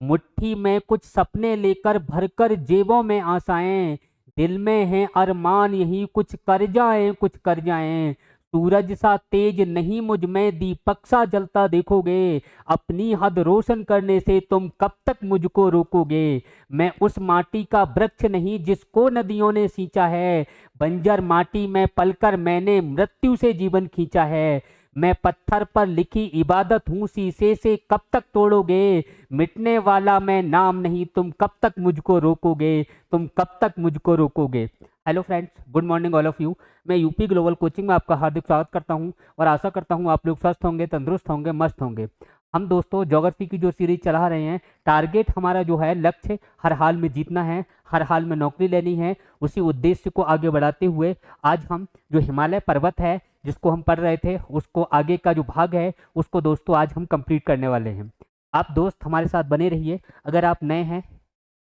मुट्ठी में कुछ सपने लेकर भरकर जेबों में आशाएं, दिल में है अरमान यही कुछ कर जाएं। सूरज सा तेज नहीं मुझ में दीपक सा जलता देखोगे, अपनी हद रोशन करने से तुम कब तक मुझको रोकोगे। मैं उस माटी का वृक्ष नहीं जिसको नदियों ने सींचा है, बंजर माटी में पलकर मैंने मृत्यु से जीवन खींचा है। मैं पत्थर पर लिखी इबादत हूँ, शीशे से कब तक तोड़ोगे। मिटने वाला मैं नाम नहीं, तुम कब तक मुझको रोकोगे, तुम कब तक मुझको रोकोगे। Hello friends, good morning all of you. मैं यूपी ग्लोबल कोचिंग में आपका हार्दिक स्वागत करता हूं और आशा करता हूं आप लोग स्वस्थ होंगे, तंदुरुस्त होंगे, मस्त होंगे। हम दोस्तों ज्योग्राफी की जो सीरीज चला रहे हैं, टारगेट हमारा जो है, लक्ष्य हर हाल में जीतना है, हर हाल में नौकरी लेनी है। उसी उद्देश्य को आगे बढ़ाते हुए आज हम जो हिमालय पर्वत है जिसको हम पढ़ रहे थे, उसको आगे का जो भाग है उसको दोस्तों आज हम कंप्लीट करने वाले हैं। आप दोस्त हमारे साथ बने रहिए। अगर आप नए हैं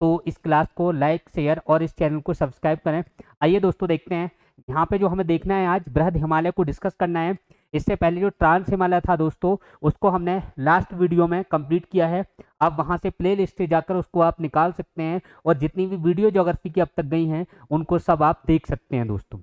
तो इस क्लास को लाइक, शेयर और इस चैनल को सब्सक्राइब करें। आइए दोस्तों देखते हैं यहाँ पे जो हमें देखना है, आज बृहद हिमालय को डिस्कस करना है। इससे पहले जो ट्रांस हिमालय था दोस्तों, उसको हमने लास्ट वीडियो में कंप्लीट किया है। आप वहाँ से प्ले लिस्ट से जाकर उसको आप निकाल सकते हैं और जितनी भी वीडियो ज्योग्राफी की अब तक गई हैं उनको सब आप देख सकते हैं दोस्तों।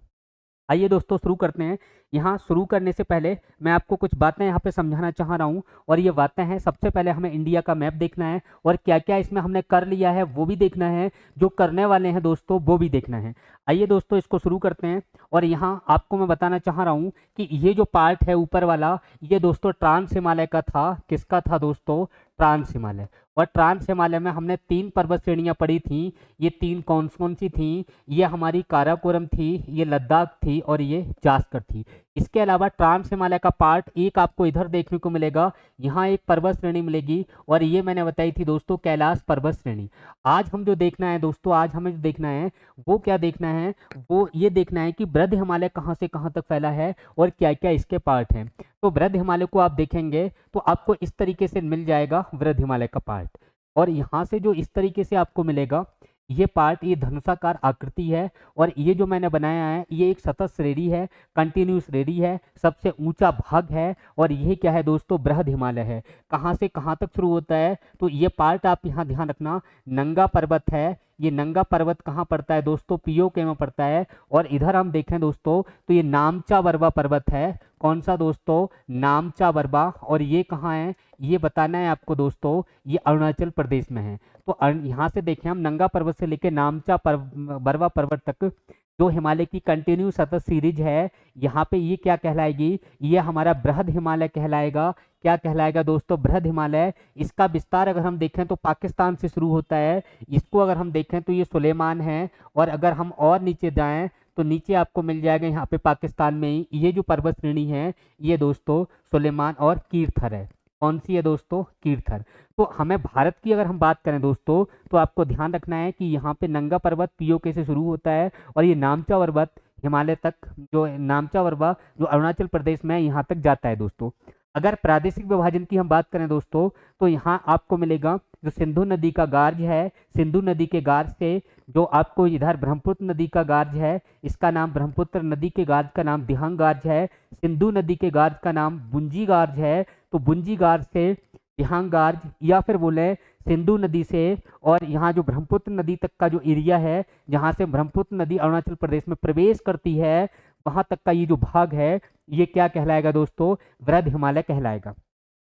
आइए दोस्तों शुरू करते हैं। यहाँ शुरू करने से पहले मैं आपको कुछ बातें यहाँ पे समझाना चाह रहा हूँ और ये बातें हैं, सबसे पहले हमें इंडिया का मैप देखना है और क्या क्या इसमें हमने कर लिया है वो भी देखना है, जो करने वाले हैं दोस्तों वो भी देखना है। आइए दोस्तों इसको शुरू करते हैं। और यहाँ आपको मैं बताना चाह रहा हूँ कि ये जो पार्ट है ऊपर वाला, ये दोस्तों ट्रांस हिमालय का था। किसका था दोस्तों? ट्रांस हिमालय। और ट्रांस हिमालय में हमने 3 पर्वत श्रेणियां पढ़ी थी। ये 3 कौन कौन सी थी? ये हमारी काराकोरम थी, ये लद्दाख थी और ये जास्कर थी। इसके अलावा ट्रांस हिमालय का पार्ट एक आपको इधर देखने को मिलेगा, यहाँ एक पर्वत श्रेणी मिलेगी और ये मैंने बताई थी दोस्तों कैलाश पर्वत श्रेणी। आज हम जो देखना है दोस्तों, आज हमें जो देखना है वो क्या देखना है, वो ये देखना है कि बृहद हिमालय कहाँ से कहाँ तक फैला है और क्या क्या इसके पार्ट हैं। तो बृहद हिमालय को आप देखेंगे तो आपको इस तरीके से मिल जाएगा बृहद हिमालय का पार्ट। और यहाँ से जो इस तरीके से आपको मिलेगा ये पार्ट, ये धनुषाकार आकृति है और ये जो मैंने बनाया है ये एक सतत श्रेणी है, कंटिन्यूस श्रेणी है, सबसे ऊंचा भाग है। और ये क्या है दोस्तों? बृहद हिमालय है। कहाँ से कहाँ तक शुरू होता है? तो ये पार्ट आप यहाँ ध्यान रखना, नंगा पर्वत है। ये नंगा पर्वत कहाँ पड़ता है दोस्तों? पीओके में पड़ता है। और इधर हम देखें दोस्तों तो ये नामचा बरवा पर्वत है। कौन सा दोस्तों? नामचा बरवा। और ये कहाँ है ये बताना है आपको दोस्तों, ये अरुणाचल प्रदेश में है। तो यहाँ से देखें हम, नंगा पर्वत से लेकर नामचा बरवा पर्वत तक जो हिमालय की कंटिन्यू सतत सीरीज है, यहाँ पे ये क्या कहलाएगी? ये हमारा बृहद हिमालय कहलाएगा। क्या कहलाएगा दोस्तों? बृहद हिमालय। इसका विस्तार अगर हम देखें तो पाकिस्तान से शुरू होता है। इसको अगर हम देखें तो ये सुलेमान है। और अगर हम और नीचे जाएं तो नीचे आपको मिल जाएगा यहाँ पे पाकिस्तान में ही ये जो पर्वत श्रेणी है, ये दोस्तों सुलेमान और कीर्थर है। कौन सी है दोस्तों? कीर्थर। तो हमें भारत की अगर हम बात करें दोस्तों तो आपको ध्यान रखना है कि यहाँ पे नंगा पर्वत पीओके से शुरू होता है और ये नामचा पर्वत हिमालय तक, जो नामचा पर्वत जो अरुणाचल प्रदेश में है, यहाँ तक जाता है दोस्तों। अगर प्रादेशिक विभाजन की हम बात करें दोस्तों तो यहाँ आपको मिलेगा जो सिंधु नदी का गार्ज है, सिंधु नदी के गार्ज से जो आपको इधर ब्रह्मपुत्र नदी का गार्ज है, इसका नाम ब्रह्मपुत्र नदी के गार्ज का नाम दिहांग गार्ज है। सिंधु नदी के गार्ज का नाम बुंजी गार्ज है। तो बुंजी गार्ज से दिहांग गार्ज, या फिर बोले सिंधु नदी से, और यहाँ जो ब्रह्मपुत्र नदी तक का जो एरिया है जहाँ से ब्रह्मपुत्र नदी अरुणाचल प्रदेश में प्रवेश करती है, वहाँ तक का ये जो भाग है ये क्या कहलाएगा दोस्तों? बृहद हिमालय कहलाएगा।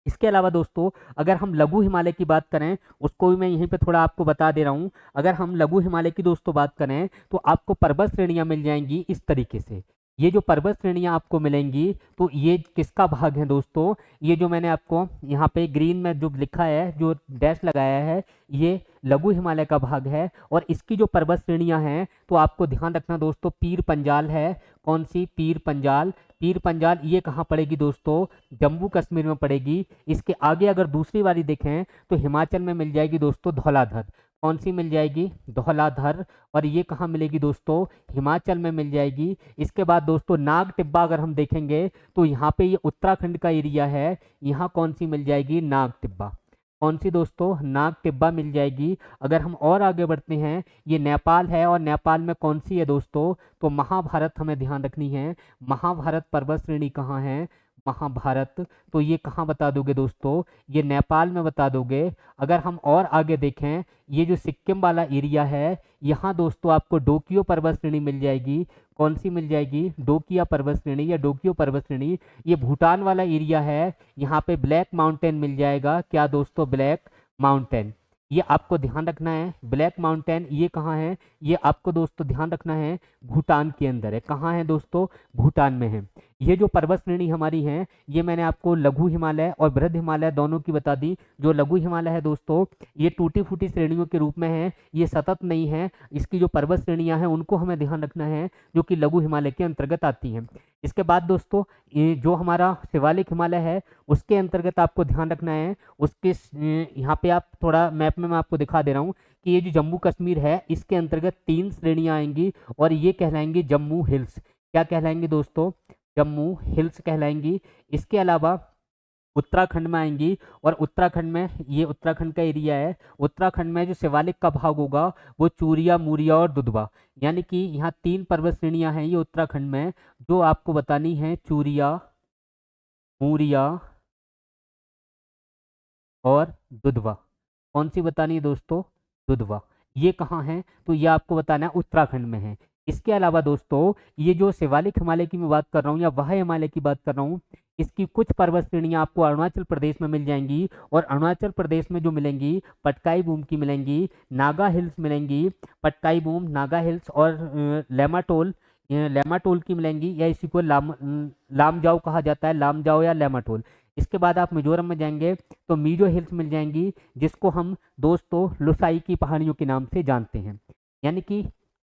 इसके अलावा दोस्तों अगर हम लघु हिमालय की बात करें, उसको भी मैं यहीं पे थोड़ा आपको बता दे रहा हूँ। अगर हम लघु हिमालय की दोस्तों बात करें तो आपको पर्वत श्रेणियां मिल जाएंगी इस तरीके से। ये जो पर्वत श्रेणियां आपको मिलेंगी तो ये किसका भाग है दोस्तों? ये जो मैंने आपको यहाँ पे ग्रीन में जो लिखा है, जो डैश लगाया है, ये लघु हिमालय का भाग है। और इसकी जो पर्वत श्रेणियां हैं तो आपको ध्यान रखना दोस्तों, पीर पंजाल है। कौन सी? पीर पंजाल। पीर पंजाल ये कहाँ पड़ेगी दोस्तों? जम्मू कश्मीर में पड़ेगी। इसके आगे अगर दूसरी वाली देखें तो हिमाचल में मिल जाएगी दोस्तों धौलाधर। कौन सी मिल जाएगी? धौलाधर। और ये कहाँ मिलेगी दोस्तों? हिमाचल में मिल जाएगी। इसके बाद दोस्तों नाग टिब्बा अगर हम देखेंगे तो यहाँ पे ये उत्तराखंड का एरिया है। यहाँ कौन सी मिल जाएगी? नाग टिब्बा। कौन सी दोस्तों? नाग टिब्बा मिल जाएगी। अगर हम और आगे बढ़ते हैं, ये नेपाल है और नेपाल में कौन सी है दोस्तों? तो महाभारत हमें ध्यान रखनी है। महाभारत पर्वत श्रेणी कहाँ है? महाभारत। तो ये कहाँ बता दोगे दोस्तों, ये नेपाल में बता दोगे। अगर हम और आगे देखें, ये जो सिक्किम वाला एरिया है, यहाँ दोस्तों आपको डोकियो पर्वत श्रेणी मिल जाएगी। कौन सी मिल जाएगी, डोकिया पर्वत श्रेणी या डोकियो पर्वत श्रेणी। ये भूटान वाला एरिया है, यहाँ पे ब्लैक माउंटेन मिल जाएगा। क्या दोस्तों, ब्लैक माउंटेन। ये आपको ध्यान रखना है, ब्लैक माउंटेन ये कहाँ है, ये आपको दोस्तों ध्यान रखना है, भूटान के अंदर है। कहाँ है दोस्तों, भूटान में है। ये जो पर्वत श्रेणी हमारी है, ये मैंने आपको लघु हिमालय और बृहद हिमालय दोनों की बता दी। जो लघु हिमालय है दोस्तों, ये टूटी फूटी श्रेणियों के रूप में है, ये सतत नहीं है। इसकी जो पर्वत श्रेणियां हैं उनको हमें ध्यान रखना है, जो कि लघु हिमालय के अंतर्गत आती हैं। इसके बाद दोस्तों, ये जो हमारा शिवालिक हिमालय है, उसके अंतर्गत आपको ध्यान रखना है। उसके यहाँ पे आप थोड़ा मैप में मैं आपको दिखा दे रहा हूँ कि ये जो जम्मू कश्मीर है, इसके अंतर्गत 3 श्रेणियां आएंगी और ये कहलाएंगी जम्मू हिल्स। क्या कहलाएंगी दोस्तों, जम्मू हिल्स कहलाएंगी। इसके अलावा उत्तराखंड में आएंगी, और उत्तराखंड में, ये उत्तराखंड का एरिया है, उत्तराखंड में जो शिवालिक का भाग होगा वो चूरिया, मूरिया और दुधवा। यानी कि यहाँ 3 पर्वत श्रेणियां हैं ये उत्तराखंड में, जो आपको बतानी है, चूरिया, मूरिया और दुधवा। कौन सी बतानी है दोस्तों, दुधवा। ये कहाँ है, तो ये आपको बताना है उत्तराखंड में है। इसके अलावा दोस्तों, ये जो शिवालिक हिमालय की मैं बात कर रहा हूँ या वह हिमालय की बात कर रहा हूँ, इसकी कुछ पर्वत श्रेणियां आपको अरुणाचल प्रदेश में मिल जाएंगी। और अरुणाचल प्रदेश में जो मिलेंगी, पटकाई बूम की मिलेंगी, नागा हिल्स मिलेंगी, पटकाई बूम, नागा हिल्स और लेमाटोल, लेमाटोल की मिलेंगी, या इसी को लामजाओ कहा जाता है, लामजाओ या लेमाटोल। इसके बाद आप मिजोरम में जाएंगे तो मीजो हिल्स मिल जाएंगी, जिसको हम दोस्तों लुसाई की पहाड़ियों के नाम से जानते हैं। यानी कि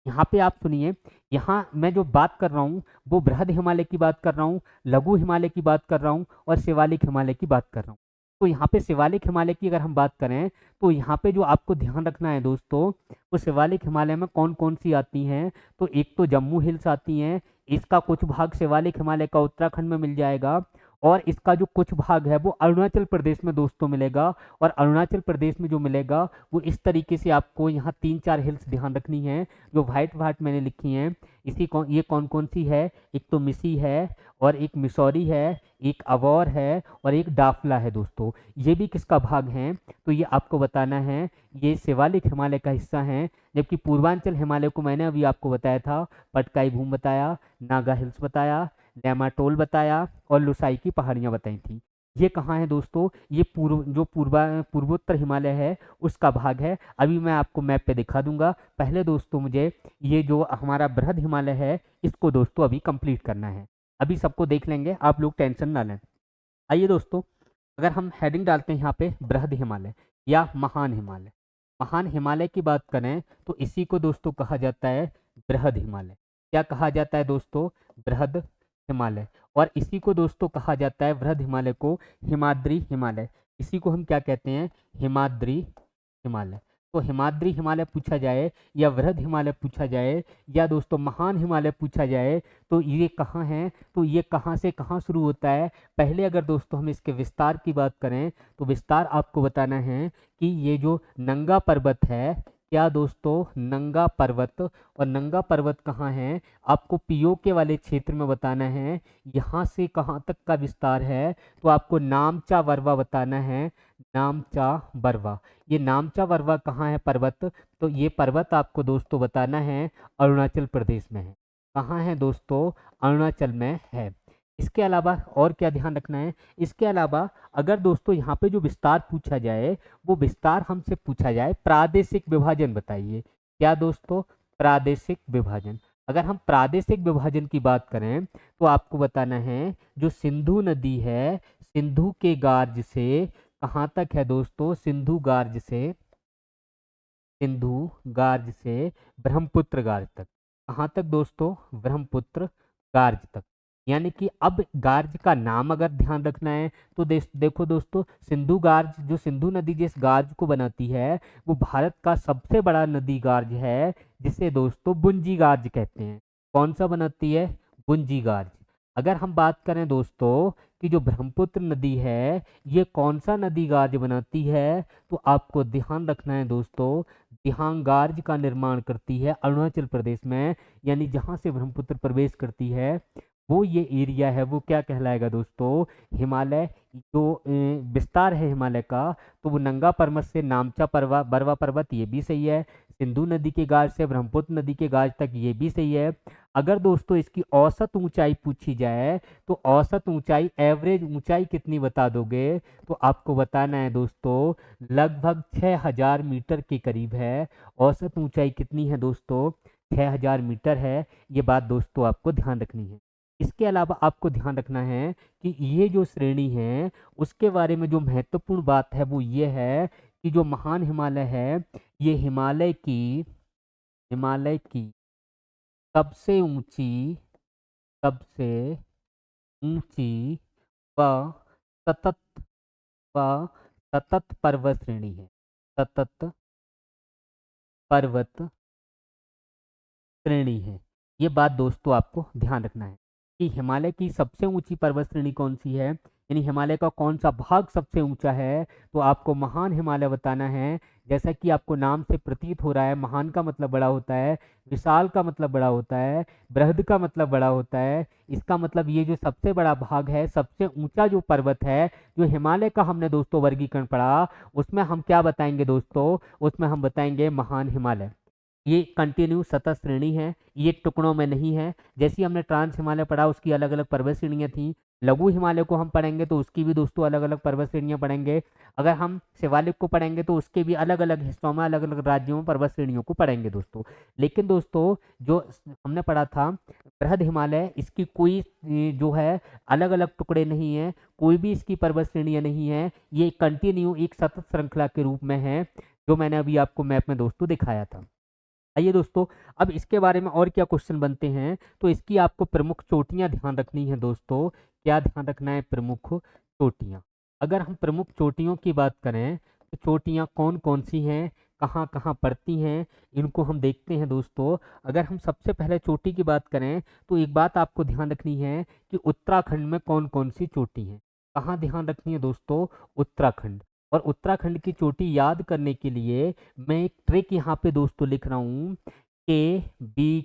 यहाँ पे आप सुनिए, यहाँ मैं जो बात कर रहा हूँ वो बृहद हिमालय की बात कर रहा हूँ, लघु हिमालय की बात कर रहा हूँ और शिवालिक हिमालय की बात कर रहा हूँ। तो यहाँ पे शिवालिक हिमालय की अगर हम बात करें, तो यहाँ पे जो आपको ध्यान रखना है दोस्तों, वो शिवालिक हिमालय में कौन कौन सी आती हैं। तो एक तो जम्मू हिल्स आती हैं, इसका कुछ भाग शिवालिक हिमालय का उत्तराखंड में मिल जाएगा, और इसका जो कुछ भाग है वो अरुणाचल प्रदेश में दोस्तों मिलेगा। और अरुणाचल प्रदेश में जो मिलेगा वो इस तरीके से, आपको यहाँ 3-4 हिल्स ध्यान रखनी है जो वाइट वाइट मैंने लिखी हैं। ये कौन कौन सी है, एक तो मिसी है, और एक मिसौरी है, एक अवौर है, और एक डाफला है दोस्तों। ये भी किसका भाग है, तो ये आपको बताना है, ये शिवालिक हिमालय का हिस्सा है। जबकि पूर्वांचल हिमालय को मैंने अभी आपको बताया था, पटकाई भूम बताया, नागा हिल्स बताया, लेमाटोल बताया और लुसाई की पहाड़ियाँ बताई थी। ये कहाँ है दोस्तों, ये पूर्वोत्तर हिमालय है उसका भाग है। अभी मैं आपको मैप पे दिखा दूंगा। पहले दोस्तों मुझे ये जो हमारा बृहद हिमालय है, इसको दोस्तों अभी कंप्लीट करना है। अभी सबको देख लेंगे, आप लोग टेंशन ना लें। आइए दोस्तों, अगर हम हेडिंग डालते हैं यहाँ पे बृहद हिमालय या महान हिमालय, महान हिमालय की बात करें तो इसी को दोस्तों कहा जाता है बृहद हिमालय। क्या कहा जाता है दोस्तों, बृहद हिमालय। और इसी को दोस्तों कहा जाता है, बृहद हिमालय को, हिमाद्री हिमालय। इसी को हम क्या कहते हैं, हिमाद्री हिमालय। तो हिमाद्री हिमालय पूछा जाए, या बृहद हिमालय पूछा जाए, या दोस्तों महान हिमालय पूछा जाए, तो ये कहाँ है, तो ये कहाँ से कहाँ शुरू होता है। पहले अगर दोस्तों हम इसके विस्तार की बात करें, तो विस्तार आपको बताना है कि ये जो नंगा पर्वत है, क्या दोस्तों, नंगा पर्वत। और नंगा पर्वत कहाँ है, आपको पीओके वाले क्षेत्र में बताना है। यहाँ से कहाँ तक का विस्तार है, तो आपको नामचा वरवा बताना है, नामचा वरवा। ये नामचा वरवा कहाँ है पर्वत, तो ये पर्वत आपको दोस्तों बताना है अरुणाचल प्रदेश में है। कहाँ है दोस्तों, अरुणाचल में है। इसके अलावा और क्या ध्यान रखना है, इसके अलावा अगर दोस्तों यहाँ पे जो विस्तार पूछा जाए, वो विस्तार हमसे पूछा जाए प्रादेशिक विभाजन बताइए। क्या दोस्तों, प्रादेशिक विभाजन। अगर हम प्रादेशिक विभाजन की बात करें, तो आपको बताना है जो सिंधु नदी है, सिंधु के गार्ज से कहाँ तक है दोस्तों, सिंधु गार्ज से, सिंधु गार्ज से ब्रह्मपुत्र गार्ज तक। कहाँ तक दोस्तों, ब्रह्मपुत्र गार्ज तक। यानी कि अब गार्ज का नाम अगर ध्यान रखना है, तो देखो दोस्तों, सिंधु गार्ज, जो सिंधु नदी जिस गार्ज को बनाती है, वो भारत का सबसे बड़ा नदी गार्ज है, जिसे दोस्तों बुंजी गार्ज कहते हैं। कौन सा बनाती है, बुंजी गार्ज। अगर हम बात करें दोस्तों कि जो ब्रह्मपुत्र नदी है, ये कौन सा नदी गार्ज बनाती है, तो आपको ध्यान रखना है दोस्तों, दिहांग गार्ज का निर्माण करती है अरुणाचल प्रदेश में। यानी जहाँ से ब्रह्मपुत्र प्रवेश करती है, वो ये एरिया है वो क्या कहलाएगा दोस्तों, हिमालय। जो विस्तार है हिमालय का, तो वो नंगा पर्वत से नामचा बरवा पर्वत, ये भी सही है। सिंधु नदी के गाज से ब्रह्मपुत्र नदी के गाज तक, ये भी सही है। अगर दोस्तों इसकी औसत ऊंचाई पूछी जाए, तो औसत ऊंचाई, एवरेज ऊंचाई कितनी बता दोगे, तो आपको बताना है दोस्तों लगभग 6000 मीटर के करीब है। औसत ऊंचाई कितनी है दोस्तों, 6000 मीटर है। ये बात दोस्तों आपको ध्यान रखनी है। इसके अलावा आपको ध्यान रखना है कि ये जो श्रेणी है उसके बारे में जो महत्वपूर्ण बात है वो ये है कि जो महान हिमालय है, ये हिमालय की सबसे ऊंची सबसे ऊंची व सतत व सतत पर्वत श्रेणी है। सतत पर्वत श्रेणी है। ये बात दोस्तों आपको ध्यान रखना है कि हिमालय की सबसे ऊंची पर्वत श्रेणी कौन सी है, यानी हिमालय का कौन सा भाग सबसे ऊंचा है, तो आपको महान हिमालय बताना है। जैसा कि आपको नाम से प्रतीत हो रहा है, महान का मतलब बड़ा होता है, विशाल का मतलब बड़ा होता है, बृहद का मतलब बड़ा होता है। इसका मतलब ये जो सबसे बड़ा भाग है, सबसे ऊंचा जो पर्वत है, जो हिमालय का हमने दोस्तों वर्गीकरण पढ़ा, उसमें हम क्या बताएंगे दोस्तों, उसमें हम बताएंगे महान हिमालय। ये कंटिन्यू सतत श्रेणी है, ये टुकड़ों में नहीं है। जैसे हमने ट्रांस हिमालय पढ़ा, उसकी अलग अलग पर्वत श्रेणियाँ थी। लघु हिमालय को हम पढ़ेंगे तो उसकी भी दोस्तों अलग अलग पर्वत श्रेणियाँ पढ़ेंगे। अगर हम शिवालिक को पढ़ेंगे तो उसके भी अलग अलग हिस्सों में, अलग अलग राज्यों में पर्वत श्रेणियों को पढ़ेंगे दोस्तों। लेकिन दोस्तों जो हमने पढ़ा था बृहद हिमालय, इसकी कोई जो है अलग अलग टुकड़े नहीं है, कोई भी इसकी पर्वत श्रेणियाँ नहीं है। ये कंटिन्यू एक सतत श्रृंखला के रूप में है, जो मैंने अभी आपको मैप में दोस्तों दिखाया था। आइए दोस्तों, अब इसके बारे में और क्या क्वेश्चन बनते हैं, तो इसकी आपको प्रमुख चोटियां ध्यान रखनी है दोस्तों। क्या ध्यान रखना है, प्रमुख चोटियां। अगर हम प्रमुख चोटियों की बात करें तो चोटियां कौन कौन सी हैं, कहाँ कहाँ पड़ती हैं, इनको हम देखते हैं दोस्तों। अगर हम सबसे पहले चोटी की बात करें तो एक बात आपको ध्यान रखनी है कि उत्तराखंड में कौन कौन सी चोटी हैं। कहाँ ध्यान रखनी है दोस्तों, उत्तराखंड। और उत्तराखंड की चोटी याद करने के लिए मैं एक ट्रिक यहाँ पे दोस्तों लिख रहा हूँ, के बी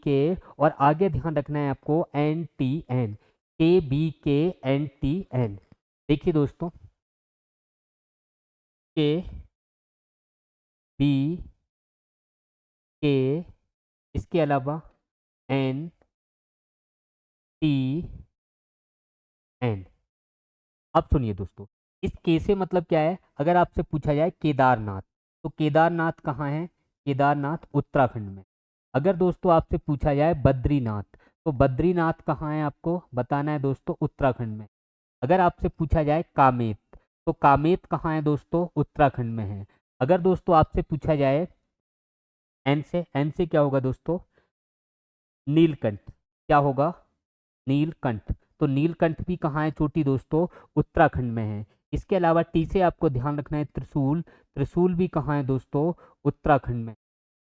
के और आगे ध्यान रखना है आपको NTN, KBKNTN। देखिए दोस्तों, KBK, इसके अलावा NTN। अब सुनिए दोस्तों, इस के से मतलब क्या है। अगर आपसे पूछा जाए केदारनाथ, तो केदारनाथ कहाँ है, केदारनाथ उत्तराखंड में। अगर दोस्तों आपसे पूछा जाए बद्रीनाथ, तो बद्रीनाथ कहाँ है, आपको बताना है दोस्तों उत्तराखंड में। अगर आपसे पूछा जाए कामेत, तो कामेत कहाँ है दोस्तों, उत्तराखंड में है। अगर दोस्तों आपसे पूछा जाए एन से क्या होगा दोस्तों, नीलकंठ। क्या होगा, नीलकंठ। तो नीलकंठ भी कहाँ है चोटी दोस्तों, उत्तराखंड में है। इसके अलावा टी से आपको ध्यान रखना है त्रिशूल, त्रिशूल भी कहाँ है दोस्तों, उत्तराखंड में।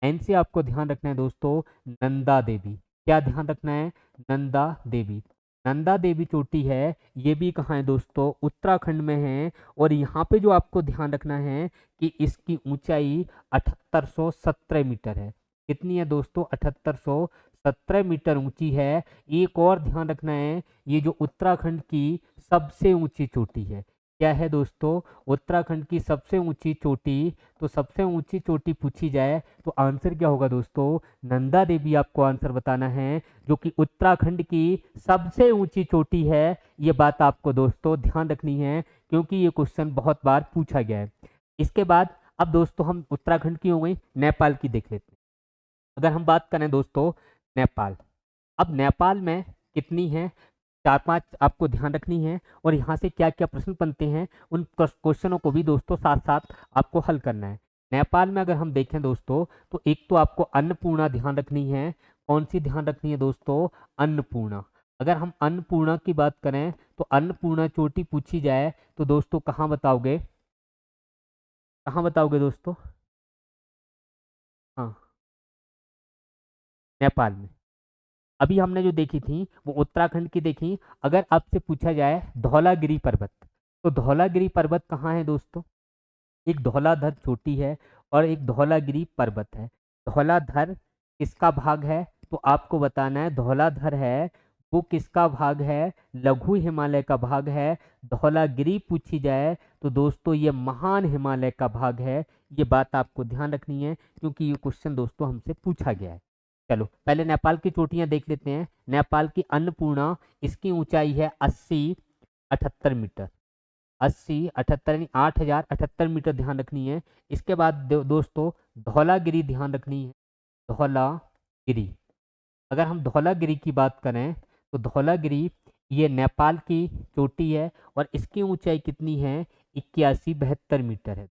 एन से आपको ध्यान रखना है दोस्तों नंदा देवी। क्या ध्यान रखना है, नंदा देवी। नंदा देवी चोटी है, ये भी कहाँ है दोस्तों, उत्तराखंड में है। और यहाँ पे जो आपको ध्यान रखना है कि इसकी ऊंचाई 7817 मीटर है। कितनी है दोस्तों, 7817 मीटर ऊंची है। एक और ध्यान रखना है, ये जो उत्तराखंड की सबसे ऊंची चोटी है। क्या है दोस्तों, उत्तराखंड की सबसे ऊंची चोटी। तो सबसे ऊंची चोटी पूछी जाए तो आंसर क्या होगा दोस्तों, नंदा देवी आपको आंसर बताना है, जो कि उत्तराखंड की सबसे ऊंची चोटी है। ये बात आपको दोस्तों ध्यान रखनी है, क्योंकि ये क्वेश्चन बहुत बार पूछा गया है। इसके बाद अब दोस्तों हम उत्तराखंड की हो गई, नेपाल की देख लेते हैं। अगर हम बात करें दोस्तों नेपाल, अब नेपाल में कितनी है, चार पांच आपको ध्यान रखनी है। और यहाँ से क्या क्या प्रश्न बनते हैं, उन क्वेश्चनों को भी दोस्तों साथ साथ आपको हल करना है। नेपाल में अगर हम देखें दोस्तों, तो एक तो आपको अन्नपूर्णा ध्यान रखनी है। कौन सी ध्यान रखनी है दोस्तों, अन्नपूर्णा। अगर हम अन्नपूर्णा की बात करें तो अन्नपूर्णा चोटी पूछी जाए तो दोस्तों कहाँ बताओगे, कहाँ बताओगे दोस्तों, हाँ नेपाल में। अभी हमने जो देखी थी वो उत्तराखंड की देखी। अगर आपसे पूछा जाए धौलागिरी पर्वत, तो धौलागिरी पर्वत कहाँ है दोस्तों, एक धौलाधर चोटी है और एक धौलागिरी पर्वत है। धौलाधर किसका भाग है, तो आपको बताना है धौलाधर है वो किसका भाग है, लघु हिमालय का भाग है। धौलागिरी पूछी जाए तो दोस्तों ये महान हिमालय का भाग है। ये बात आपको ध्यान रखनी है क्योंकि ये क्वेश्चन दोस्तों हमसे पूछा गया है। चलो पहले नेपाल की चोटियां देख लेते हैं। नेपाल की अन्नपूर्णा, इसकी ऊंचाई है 80-78 मीटर। 80-78 यानी 8078 मीटर ध्यान रखनी है। इसके बाद दोस्तों धौलागिरी ध्यान रखनी है। धौलागिरी, अगर हम धौलागिरी की बात करें तो धौलागिरी ये नेपाल की चोटी है और इसकी ऊंचाई कितनी है, 81-72 मीटर है।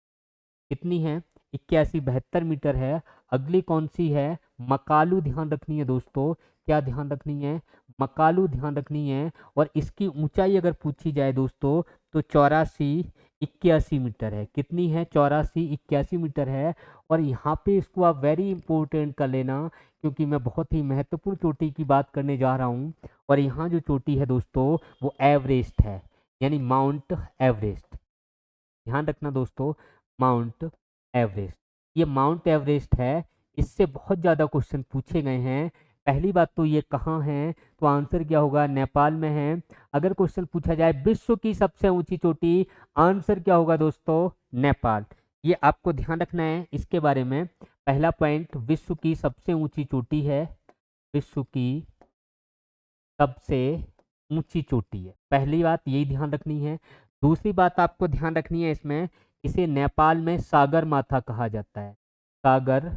कितनी है, 81-72 मीटर है। अगली कौन सी है, मकालू ध्यान रखनी है दोस्तों। क्या ध्यान रखनी है, मकालू ध्यान रखनी है। और इसकी ऊंचाई अगर पूछी जाए दोस्तों तो 84-81 मीटर है। कितनी है, 84-81 मीटर है। और यहाँ पे इसको आप वेरी इंपॉर्टेंट कर लेना क्योंकि मैं बहुत ही महत्वपूर्ण चोटी की बात करने जा रहा हूँ। और यहाँ जो चोटी है दोस्तों वो एवरेस्ट है, यानी माउंट एवरेस्ट। ध्यान रखना दोस्तों, माउंट एवरेस्ट, ये माउंट एवरेस्ट है। इससे बहुत ज़्यादा क्वेश्चन पूछे गए हैं। पहली बात तो ये कहाँ है, तो आंसर क्या होगा, नेपाल में है। अगर क्वेश्चन पूछा जाए विश्व की सबसे ऊंची चोटी, आंसर क्या होगा दोस्तों, नेपाल। ये आपको ध्यान रखना है इसके बारे में। पहला पॉइंट, विश्व की सबसे ऊंची चोटी है, विश्व की सबसे ऊंची चोटी है। पहली बात यही ध्यान रखनी है। दूसरी बात आपको ध्यान रखनी है इसमें, इसे नेपाल में सागर माथा कहा जाता है। सागर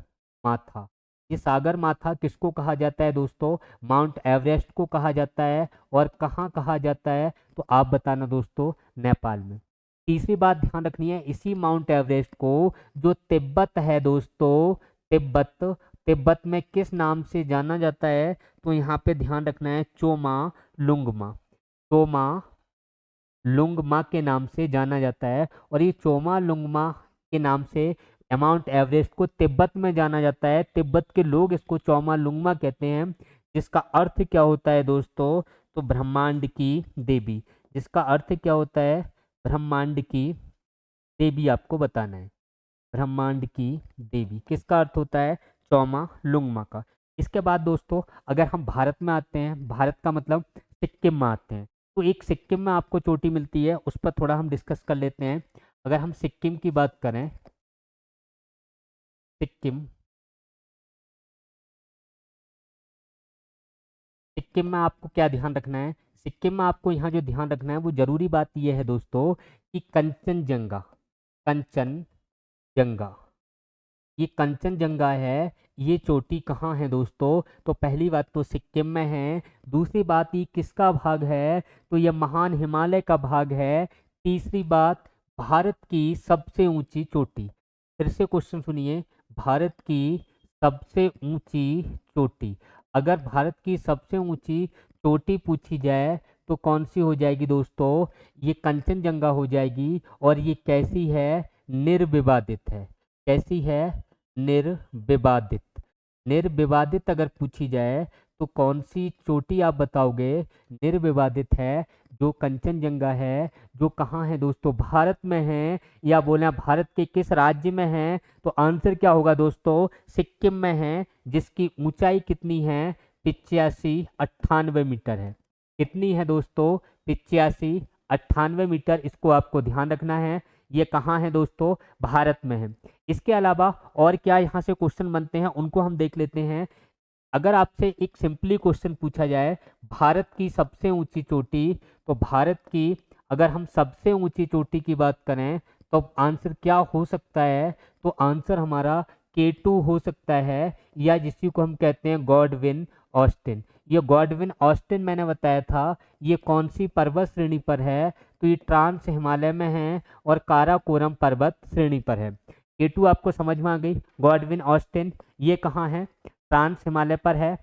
माथा, ये सागर माथा किसको कहा जाता है दोस्तों, माउंट एवरेस्ट को कहा जाता है। और कहाँ कहा जाता है, तो आप बताना दोस्तों, नेपाल में। तीसरी बात ध्यान रखनी है, इसी माउंट एवरेस्ट को जो तिब्बत है दोस्तों, तिब्बत, तिब्बत में किस नाम से जाना जाता है, तो यहाँ पे ध्यान रखना है चोमा लुंगमा। चोमा लुंगमा के नाम से जाना जाता है। और ये चोमा लुंगमा के नाम से माउंट एवरेस्ट को तिब्बत में जाना जाता है। तिब्बत के लोग इसको चोमा लुंगमा कहते हैं, जिसका अर्थ क्या होता है दोस्तों, तो ब्रह्मांड की देवी। जिसका अर्थ क्या होता है, ब्रह्मांड की देवी, आपको बताना है। ब्रह्मांड की देवी किसका अर्थ होता है, चोमा लुंगमा का। इसके बाद दोस्तों अगर हम भारत में आते हैं, भारत का मतलब सिक्किम में आते हैं, तो एक सिक्किम में आपको चोटी मिलती है, उस पर थोड़ा हम डिस्कस कर लेते हैं। अगर हम सिक्किम की बात करें, सिक्किम, सिक्किम में आपको क्या ध्यान रखना है, सिक्किम में आपको यहाँ जो ध्यान रखना है वो जरूरी बात यह है दोस्तों कि कंचनजंगा, कंचनजंगा, ये कंचनजंगा है, ये चोटी कहाँ है दोस्तों, तो पहली बात तो सिक्किम में है। दूसरी बात ये किसका भाग है, तो ये महान हिमालय का भाग है। तीसरी बात भारत की सबसे ऊंची चोटी, फिर से क्वेश्चन सुनिए, भारत की सबसे ऊंची चोटी। अगर भारत की सबसे ऊंची चोटी पूछी जाए तो कौन सी हो जाएगी दोस्तों, ये कंचनजंगा हो जाएगी। और ये कैसी है, निर्विवादित है। कैसी है, निर्विवादित। निर्विवादित अगर पूछी जाए तो कौन सी चोटी आप बताओगे, निर्विवादित है, जो कंचनजंगा है, जो कहाँ है दोस्तों, भारत में है। या बोले भारत के किस राज्य में है, तो आंसर क्या होगा दोस्तों, सिक्किम में है, जिसकी ऊंचाई कितनी है, 85-98 मीटर है। कितनी है दोस्तों, 85-98 मीटर। इसको आपको ध्यान रखना है। ये कहाँ है दोस्तों, भारत में है। इसके अलावा और क्या यहाँ से क्वेश्चन बनते हैं उनको हम देख लेते हैं। अगर आपसे एक सिंपली क्वेश्चन पूछा जाए भारत की सबसे ऊंची चोटी, तो भारत की अगर हम सबसे ऊंची चोटी की बात करें तो आंसर क्या हो सकता है, तो आंसर हमारा K2 हो सकता है, या जिसी को हम कहते हैं गॉडविन ऑस्टिन। ये गॉडविन ऑस्टिन मैंने बताया था, ये कौन सी पर्वत श्रेणी पर है, तो ये ट्रांस हिमालय में है और काराकोरम पर्वत श्रेणी पर है। K2 आपको समझ में आ गई, गॉडविन ऑस्टिन ये कहाँ है, ट्रांस हिमालय पर है।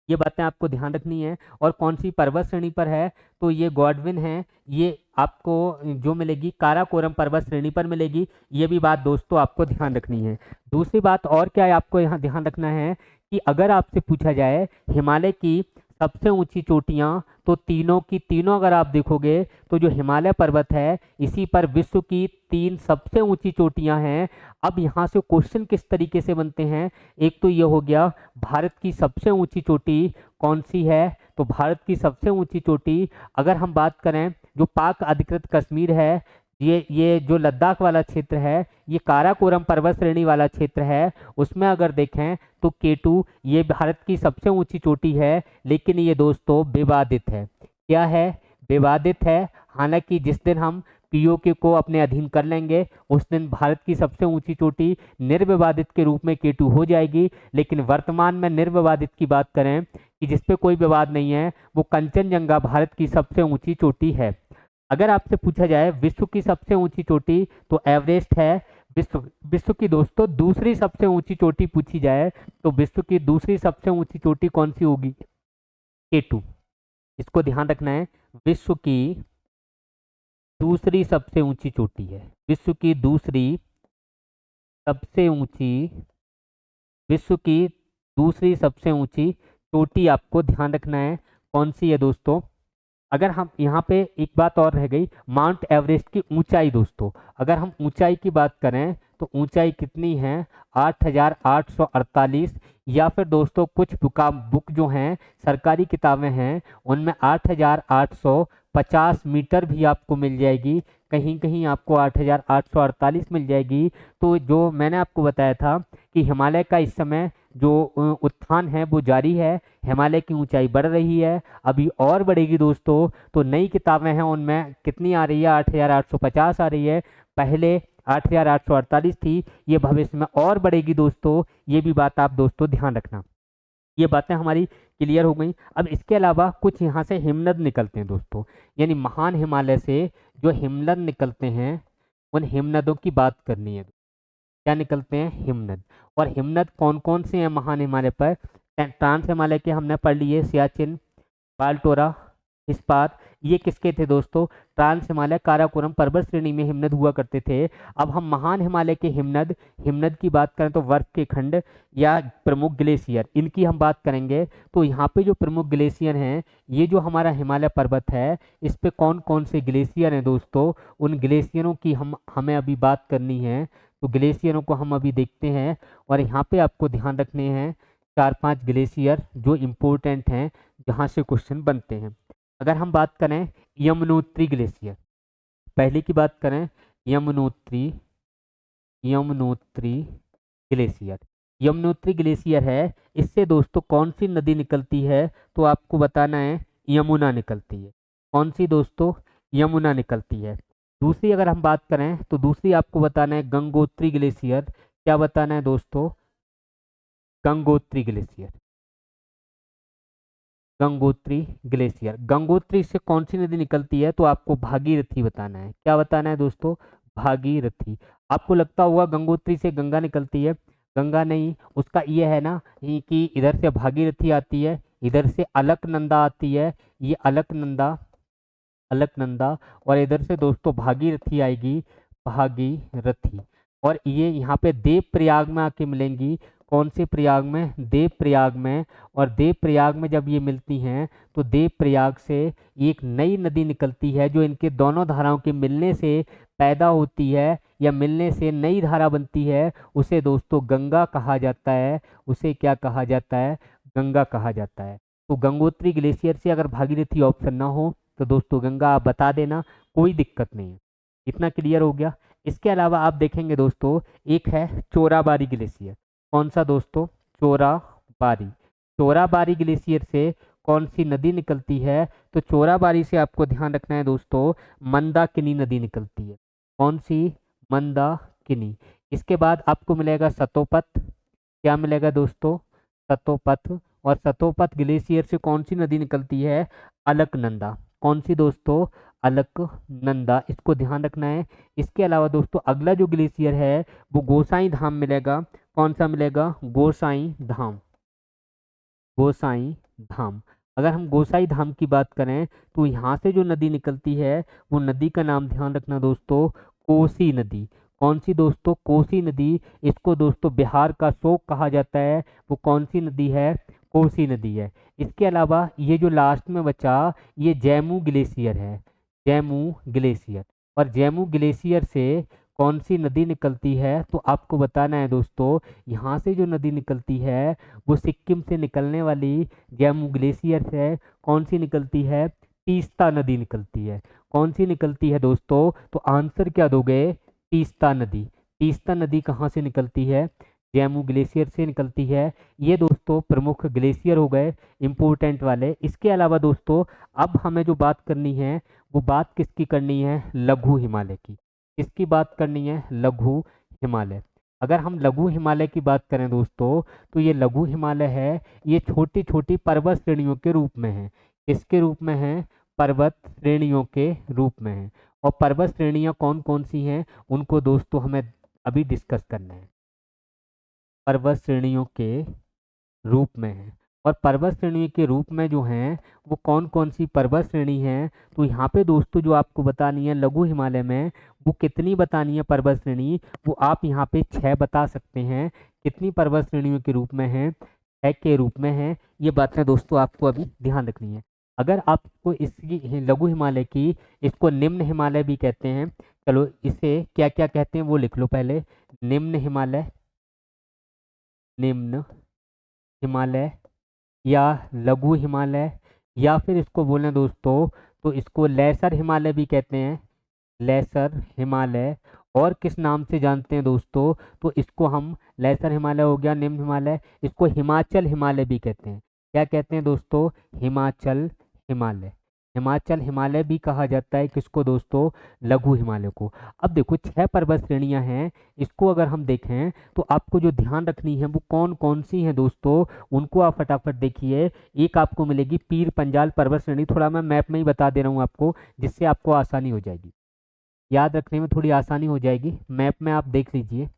ये बातें आपको ध्यान रखनी है। और कौन सी पर्वत श्रेणी पर है, तो ये गॉडविन है, ये आपको जो मिलेगी काराकोरम पर्वत श्रेणी पर मिलेगी। ये भी बात दोस्तों आपको ध्यान रखनी है। दूसरी बात और क्या है आपको यहाँ ध्यान रखना है कि अगर आपसे पूछा जाए हिमालय की सबसे ऊंची चोटियां, तो तीनों की तीनों अगर आप देखोगे तो जो हिमालय पर्वत है इसी पर विश्व की 3 सबसे ऊंची चोटियां हैं। अब यहाँ से क्वेश्चन किस तरीके से बनते हैं, एक तो ये हो गया भारत की सबसे ऊंची चोटी कौन सी है, तो भारत की सबसे ऊंची चोटी अगर हम बात करें जो पाक अधिकृत कश्मीर है, ये जो लद्दाख वाला क्षेत्र है, ये काराकोरम पर्वत श्रेणी वाला क्षेत्र है, उसमें अगर देखें तो K2 ये भारत की सबसे ऊंची चोटी है, लेकिन ये दोस्तों विवादित है। क्या है, विवादित है। हालांकि जिस दिन हम POK को अपने अधीन कर लेंगे उस दिन भारत की सबसे ऊंची चोटी निर्विवादित के रूप में K2 हो जाएगी, लेकिन वर्तमान में निर्विवादित की बात करें कि जिसपे कोई विवाद नहीं है, वो कंचनजंगा भारत की सबसे ऊंची चोटी है। अगर आपसे पूछा जाए विश्व की सबसे ऊंची चोटी, तो एवरेस्ट है। विश्व की दोस्तों दूसरी सबसे ऊंची चोटी पूछी जाए तो विश्व की दूसरी सबसे ऊंची चोटी कौन सी होगी, K2। इसको ध्यान रखना है, विश्व की दूसरी सबसे ऊंची चोटी है, विश्व की दूसरी सबसे ऊंची, विश्व की दूसरी सबसे ऊंची चोटी आपको ध्यान रखना है कौन सी है दोस्तों। अगर हम यहाँ पे एक बात और रह गई, माउंट एवरेस्ट की ऊंचाई दोस्तों, अगर हम ऊंचाई की बात करें तो ऊंचाई कितनी है, 8,848, या फिर दोस्तों कुछ बुक जो हैं सरकारी किताबें हैं उनमें 8,850 मीटर भी आपको मिल जाएगी, कहीं कहीं आपको 8,848 मिल जाएगी। तो जो मैंने आपको बताया था कि हिमालय का इस समय जो उत्थान है वो जारी है, हिमालय की ऊंचाई बढ़ रही है, अभी और बढ़ेगी दोस्तों। तो नई किताबें हैं उनमें कितनी आ रही है, 8,850 आ रही है, पहले 8,848 थी, ये भविष्य में और बढ़ेगी दोस्तों। ये भी बात आप दोस्तों ध्यान रखना। ये बातें हमारी क्लियर हो गई। अब इसके अलावा कुछ यहाँ से हिमनद निकलते हैं दोस्तों, यानी महान हिमालय से जो हिमनद निकलते हैं उन हिमनदों की बात करनी है। क्या निकलते हैं, हिमनद। और हिमनद कौन कौन से हैं महान हिमालय पर, ट्रांस हिमालय के हमने पढ़ लिए, सियाचिन, बालटोरा, इस्पात, ये किसके थे दोस्तों, ट्रांस हिमालय काराकोरम पर्वत श्रेणी में हिमनद हुआ करते थे। अब हम महान हिमालय के हिमनद हिमनद की बात करें तो बर्फ के खंड या प्रमुख ग्लेशियर, इनकी हम बात करेंगे। तो यहाँ पे जो प्रमुख ग्लेशियर हैं, ये जो हमारा हिमालय पर्वत है इस पे कौन कौन से ग्लेशियर हैं दोस्तों, उन ग्लेशियरों की हमें अभी बात करनी है। तो ग्लेशियरों को हम अभी देखते हैं, और यहाँ पे आपको ध्यान रखने हैं 4-5 ग्लेशियर जो इम्पोर्टेंट हैं जहाँ से क्वेश्चन बनते हैं। अगर हम बात करें यमुनोत्री ग्लेशियर, पहले की बात करें यमुनोत्री ग्लेशियर, यमुनोत्री ग्लेशियर है, इससे दोस्तों कौन सी नदी निकलती है, तो आपको बताना है यमुना निकलती है। कौन सी दोस्तों, यमुना निकलती है। दूसरी अगर हम बात करें तो दूसरी आपको बताना है गंगोत्री ग्लेशियर। क्या बताना है दोस्तों, गंगोत्री ग्लेशियर, गंगोत्री ग्लेशियर। गंगोत्री से कौन सी नदी निकलती है, तो आपको भागीरथी बताना है। क्या बताना है दोस्तों, भागीरथी। आपको लगता होगा गंगोत्री से गंगा निकलती है, गंगा नहीं, उसका ये है ना कि इधर से भागीरथी आती है, इधर से अलकनंदा आती है, ये अलकनंदा और इधर से दोस्तों भागीरथी आएगी, भागीरथी। और ये यहाँ पे देव प्रयाग में आके मिलेंगी, कौन से प्रयाग में, देव प्रयाग में। और देव प्रयाग में जब ये मिलती हैं तो देव प्रयाग से एक नई नदी निकलती है जो इनके दोनों धाराओं के मिलने से पैदा होती है या मिलने से नई धारा बनती है, उसे दोस्तों गंगा कहा जाता है। उसे क्या कहा जाता है, गंगा कहा जाता है। तो गंगोत्री ग्लेशियर से अगर भागीरथी ऑप्शन ना हो तो दोस्तों गंगा आप बता देना, कोई दिक्कत नहीं है। इतना क्लियर हो गया। इसके अलावा आप देखेंगे दोस्तों एक है चोराबारी ग्लेशियर। कौन सा दोस्तों, चोराबारी। चोराबारी ग्लेशियर से कौन सी नदी निकलती है, तो चोराबारी से आपको ध्यान रखना है दोस्तों मंदाकिनी नदी निकलती है। कौन सी, मंदाकिनी। इसके बाद आपको मिलेगा सतोपत। क्या मिलेगा दोस्तों, सतोपत। और सतोपत ग्लेशियर से कौन सी नदी निकलती है, अलकनंदा। कौन सी दोस्तों, अलकनंदा। इसको ध्यान रखना है। इसके अलावा दोस्तों अगला जो ग्लेशियर है वो गोसाई धाम मिलेगा। कौन सा मिलेगा, गोसाई धाम, गोसाई धाम। अगर हम गोसाई धाम की बात करें तो यहाँ से जो नदी निकलती है वो नदी का नाम ध्यान रखना दोस्तों, कोसी नदी। कौन सी दोस्तों, कोसी नदी। इसको दोस्तों बिहार का शोक कहा जाता है। वो कौन सी नदी है, कोसी नदी है। इसके अलावा ये जो लास्ट में बचा ये जैमू ग्लेशियर है, जैमू ग्लेशियर। और जैमू ग्लेशियर से कौन सी नदी निकलती है तो आपको बताना है दोस्तों, यहाँ से जो नदी निकलती है वो सिक्किम से निकलने वाली जैमू ग्लेशियर से कौन सी निकलती है, तीस्ता नदी निकलती है। कौन सी निकलती है दोस्तों, तो आंसर क्या दोगे, तीस्ता नदी। तीस्ता नदी कहाँ से निकलती है, जैमू ग्लेशियर से निकलती है। ये दोस्तों प्रमुख ग्लेशियर हो गए इंपोर्टेंट वाले। इसके अलावा दोस्तों अब हमें जो बात करनी है वो बात किसकी करनी है, लघु हिमालय की। किसकी बात करनी है, लघु हिमालय। अगर हम लघु हिमालय की बात करें दोस्तों तो ये लघु हिमालय है, ये छोटी छोटी पर्वत श्रेणियों के रूप में है। किसके रूप में है, पर्वत श्रेणियों के रूप में है। और पर्वत श्रेणियां कौन कौन सी हैं उनको दोस्तों हमें अभी डिस्कस करना है। पर्वत श्रेणियों के रूप में है। और पर्वत श्रेणी के रूप में जो हैं वो कौन कौन सी पर्वत श्रेणी हैं, तो यहाँ पे दोस्तों जो आपको बतानी है लघु हिमालय में, वो कितनी बतानी है पर्वत श्रेणी, वो आप यहाँ पे 6 बता सकते हैं। कितनी पर्वत श्रेणियों के रूप में है, 6 के रूप में है। ये बातें दोस्तों आपको अभी ध्यान रखनी है। अगर आपको इसकी लघु हिमालय की, इसको निम्न हिमालय भी कहते हैं। चलो इसे क्या क्या कहते हैं वो लिख लो पहले। निम्न हिमालय, निम्न हिमालय या लघु हिमालय, या फिर इसको बोलें दोस्तों तो इसको लेसर हिमालय भी कहते हैं, लेसर हिमालय। और किस नाम से जानते हैं दोस्तों, तो इसको हम लेसर हिमालय हो गया, निम्न हिमालय, इसको हिमाचल हिमालय भी कहते हैं। क्या कहते हैं दोस्तों, हिमाचल हिमालय। हिमाचल हिमालय भी कहा जाता है किसको दोस्तों, लघु हिमालय को। अब देखो 6 पर्वत श्रेणियां हैं, इसको अगर हम देखें तो आपको जो ध्यान रखनी है वो कौन कौन सी हैं दोस्तों, उनको आप फटाफट देखिए। एक आपको मिलेगी पीर पंजाल पर्वत श्रेणी, थोड़ा मैं मैप में ही बता दे रहा हूँ आपको जिससे आपको आसानी हो जाएगी, याद रखने में थोड़ी आसानी हो जाएगी। मैप में आप देख लीजिए।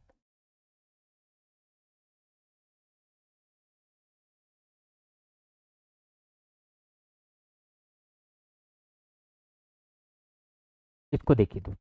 इसको देखिए तो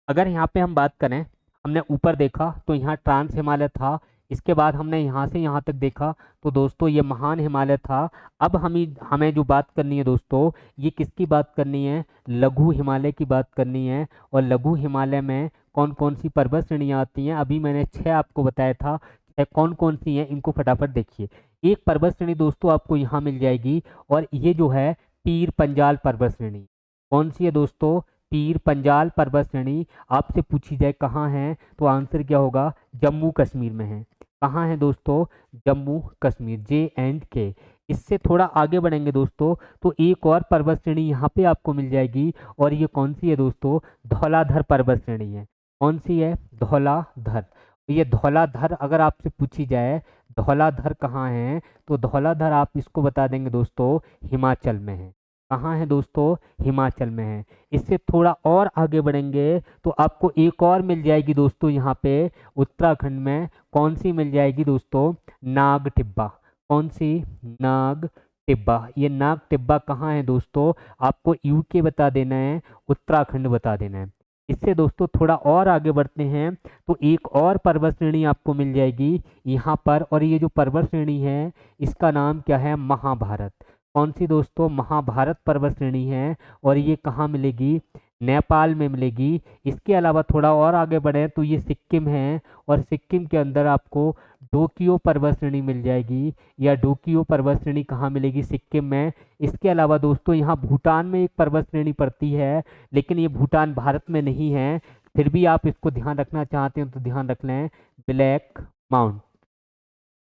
अगर यहाँ पे हम बात करें, हमने ऊपर देखा तो यहाँ ट्रांस हिमालय था। इसके बाद हमने यहाँ से यहाँ तक देखा तो दोस्तों ये महान हिमालय था। अब हमें जो बात करनी है दोस्तों, ये किसकी बात करनी है, लघु हिमालय की बात करनी है। और लघु हिमालय में कौन कौन सी पर्वत श्रेणियाँ आती हैं, अभी मैंने 6 आपको बताया था, 6 कौन कौन सी हैं इनको फटाफट देखिए। एक पर्वत श्रेणी दोस्तों आपको यहाँ मिल जाएगी, और ये जो है पीर पंजाल पर्वत श्रेणी। कौन सी है दोस्तों, पीर पंजाल पर्वत श्रेणी। आपसे पूछी जाए कहाँ है तो आंसर क्या होगा, जम्मू कश्मीर में है। कहाँ है दोस्तों, जम्मू कश्मीर, J&K। इससे थोड़ा आगे बढ़ेंगे दोस्तों तो एक और पर्वत श्रेणी यहाँ पे आपको मिल जाएगी, और ये कौन सी है दोस्तों, धौलाधर पर्वत श्रेणी है। कौन सी है, धौलाधर। ये धौलाधर अगर आपसे पूछी जाए धौलाधर कहाँ है, तो धौलाधर आप इसको बता देंगे दोस्तों हिमाचल में है। कहाँ है दोस्तों, हिमाचल में है। इससे थोड़ा और आगे बढ़ेंगे तो आपको एक और मिल जाएगी दोस्तों यहाँ पे उत्तराखंड में। कौन सी मिल जाएगी दोस्तों, नाग टिब्बा। कौन सी, नाग टिब्बा। ये नाग टिब्बा कहाँ है दोस्तों, आपको यूके बता देना है, उत्तराखंड बता देना है। इससे दोस्तों थोड़ा और आगे बढ़ते हैं तो एक और पर्वत श्रेणी आपको मिल जाएगी यहाँ पर, और ये जो पर्वत श्रेणी है इसका नाम क्या है, महाभारत। कौन सी दोस्तों, महाभारत पर्वत श्रेणी है, और ये कहाँ मिलेगी, नेपाल में मिलेगी। इसके अलावा थोड़ा और आगे बढ़े तो ये सिक्किम है, और सिक्किम के अंदर आपको डोकियो पर्वत श्रेणी मिल जाएगी, या डोकियो पर्वत श्रेणी कहाँ मिलेगी, सिक्किम में। इसके अलावा दोस्तों यहाँ भूटान में एक पर्वत श्रेणी पड़ती है, लेकिन ये भूटान भारत में नहीं है। फिर भी आप इसको ध्यान रखना चाहते हैं तो ध्यान रख लें, black mount,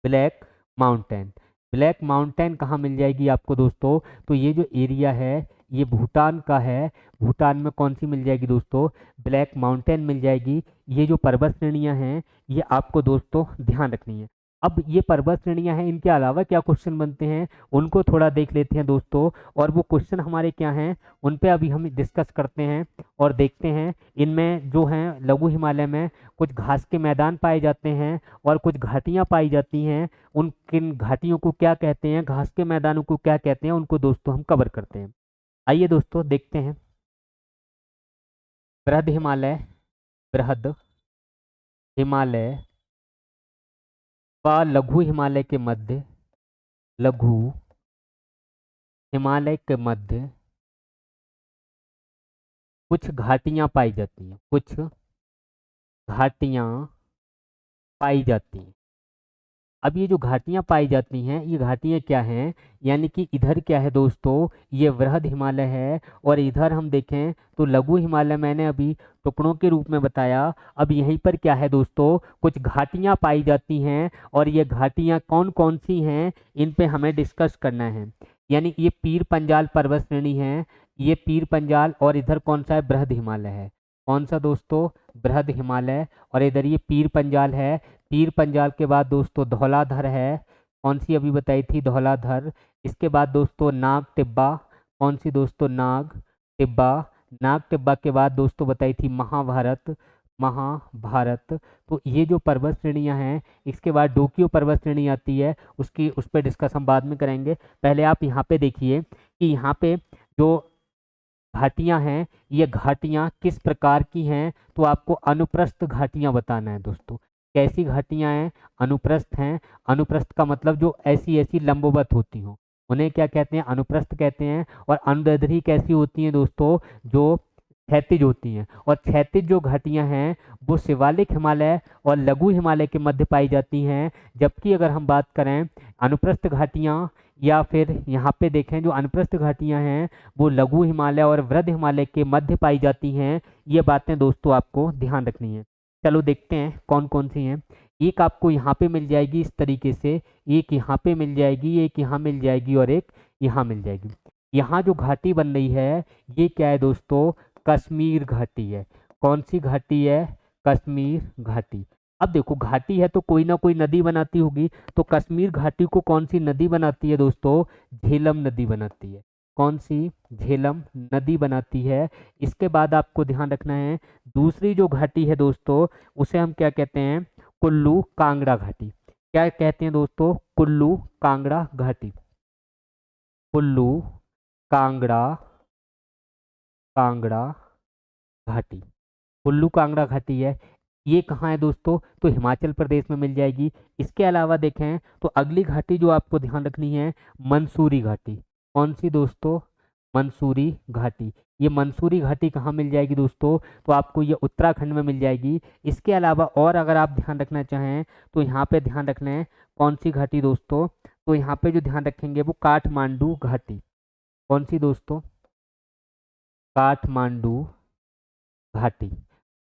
black mountain. Black mountain कहाँ मिल जाएगी आपको दोस्तों, तो ये जो एरिया है ये भूटान का है। भूटान में कौन सी मिल जाएगी दोस्तों, ब्लैक माउंटेन मिल जाएगी। ये जो पर्वत श्रेणियाँ हैं ये आपको दोस्तों ध्यान रखनी है। अब ये पर्वत श्रेणियाँ हैं, इनके अलावा क्या क्वेश्चन बनते हैं उनको थोड़ा देख लेते हैं दोस्तों। और वो क्वेश्चन हमारे क्या हैं उन पे अभी हम डिस्कस करते हैं और देखते हैं। इनमें जो हैं लघु हिमालय में कुछ घास के मैदान पाए जाते हैं और कुछ घाटियाँ पाई जाती हैं। उन किन घाटियों को क्या कहते हैं, घास के मैदानों को क्या कहते हैं, उनको दोस्तों हम कवर करते हैं। आइए दोस्तों देखते हैं। बृहद हिमालय, बृहद हिमालय व लघु हिमालय के मध्य, लघु हिमालय के मध्य कुछ घाटियां पाई जाती हैं, कुछ घाटियां पाई जाती हैं। अब ये जो घाटियां पाई जाती हैं, ये घाटियां क्या हैं, यानी कि इधर क्या है दोस्तों, ये वृहद हिमालय है, और इधर हम देखें तो लघु हिमालय मैंने अभी टुकड़ों के रूप में बताया। अब यहीं पर क्या है दोस्तों, कुछ घाटियां पाई जाती हैं, और ये घाटियां कौन कौन सी हैं, इन पे हमें डिस्कस करना है। यानी ये पीर पंजाल पर्वत श्रेणी है, ये पीर पंजाल, और इधर कौन सा है, बृहद हिमालय है। कौन सा दोस्तों, बृहद हिमालय, और इधर ये पीर पंजाल है। पीर पंजाल के बाद दोस्तों धौलाधर है, कौन सी अभी बताई थी, धौलाधर। इसके बाद दोस्तों नाग टिब्बा, कौन सी दोस्तों, नाग टिब्बा। नाग टिब्बा के बाद दोस्तों बताई थी महाभारत, महाभारत। तो ये जो पर्वत श्रेणियां हैं, इसके बाद डोकियो पर्वत श्रेणी आती है, उस पर डिस्कस हम बाद में करेंगे। पहले आप यहाँ पे देखिए कि यहाँ पे जो घाटियां हैं, ये घाटियां किस प्रकार की हैं, तो आपको अनुप्रस्थ घाटियां बताना है दोस्तों। कैसी घाटियां हैं, अनुप्रस्थ हैं। अनुप्रस्थ का मतलब जो ऐसी ऐसी लंबवत होती हों, उन्हें क्या कहते हैं, अनुप्रस्थ कहते हैं। और अनुदैर्ध्य कैसी होती हैं दोस्तों, जो क्षैतिज होती हैं। और क्षैतिज जो घाटियां हैं वो शिवालिक हिमालय और लघु हिमालय के मध्य पाई जाती हैं। जबकि अगर हम बात करें अनुप्रस्थ घाटियां, या फिर यहाँ पे देखें जो अनुप्रस्थ घाटियां हैं वो लघु हिमालय और वृहद हिमालय के मध्य पाई जाती हैं। ये बातें दोस्तों आपको ध्यान रखनी है। चलो देखते हैं कौन कौन सी हैं। एक आपको यहाँ पे मिल जाएगी इस तरीके से, एक यहाँ पे मिल जाएगी, एक यहाँ मिल जाएगी, और एक यहाँ मिल जाएगी। यहाँ जो घाटी बन रही है ये क्या है दोस्तों, कश्मीर घाटी है। कौन सी घाटी है, कश्मीर घाटी। अब देखो घाटी है तो कोई ना कोई नदी बनाती होगी, तो कश्मीर घाटी को कौन सी नदी बनाती है दोस्तों, झेलम नदी बनाती है। कौन सी, झेलम नदी बनाती है। इसके बाद आपको ध्यान रखना है, दूसरी जो घाटी है दोस्तों उसे हम क्या कहते हैं, कुल्लू कांगड़ा घाटी। क्या कहते हैं दोस्तों, कुल्लू कांगड़ा घाटी। कुल्लू कांगड़ा, कांगड़ा घाटी, कुल्लू कांगड़ा घाटी है। ये कहाँ है दोस्तों, तो हिमाचल प्रदेश में मिल जाएगी। इसके अलावा देखें तो अगली घाटी जो आपको ध्यान रखनी है, मंसूरी घाटी। कौन सी दोस्तों, मंसूरी घाटी। ये मंसूरी घाटी कहाँ मिल जाएगी दोस्तों, तो आपको ये उत्तराखंड में मिल जाएगी। इसके अलावा और अगर आप ध्यान रखना चाहें तो यहाँ पे ध्यान रखना है कौन सी घाटी दोस्तों, तो यहाँ पे जो ध्यान रखेंगे वो काठमांडू घाटी। कौन सी दोस्तों, काठमांडू घाटी।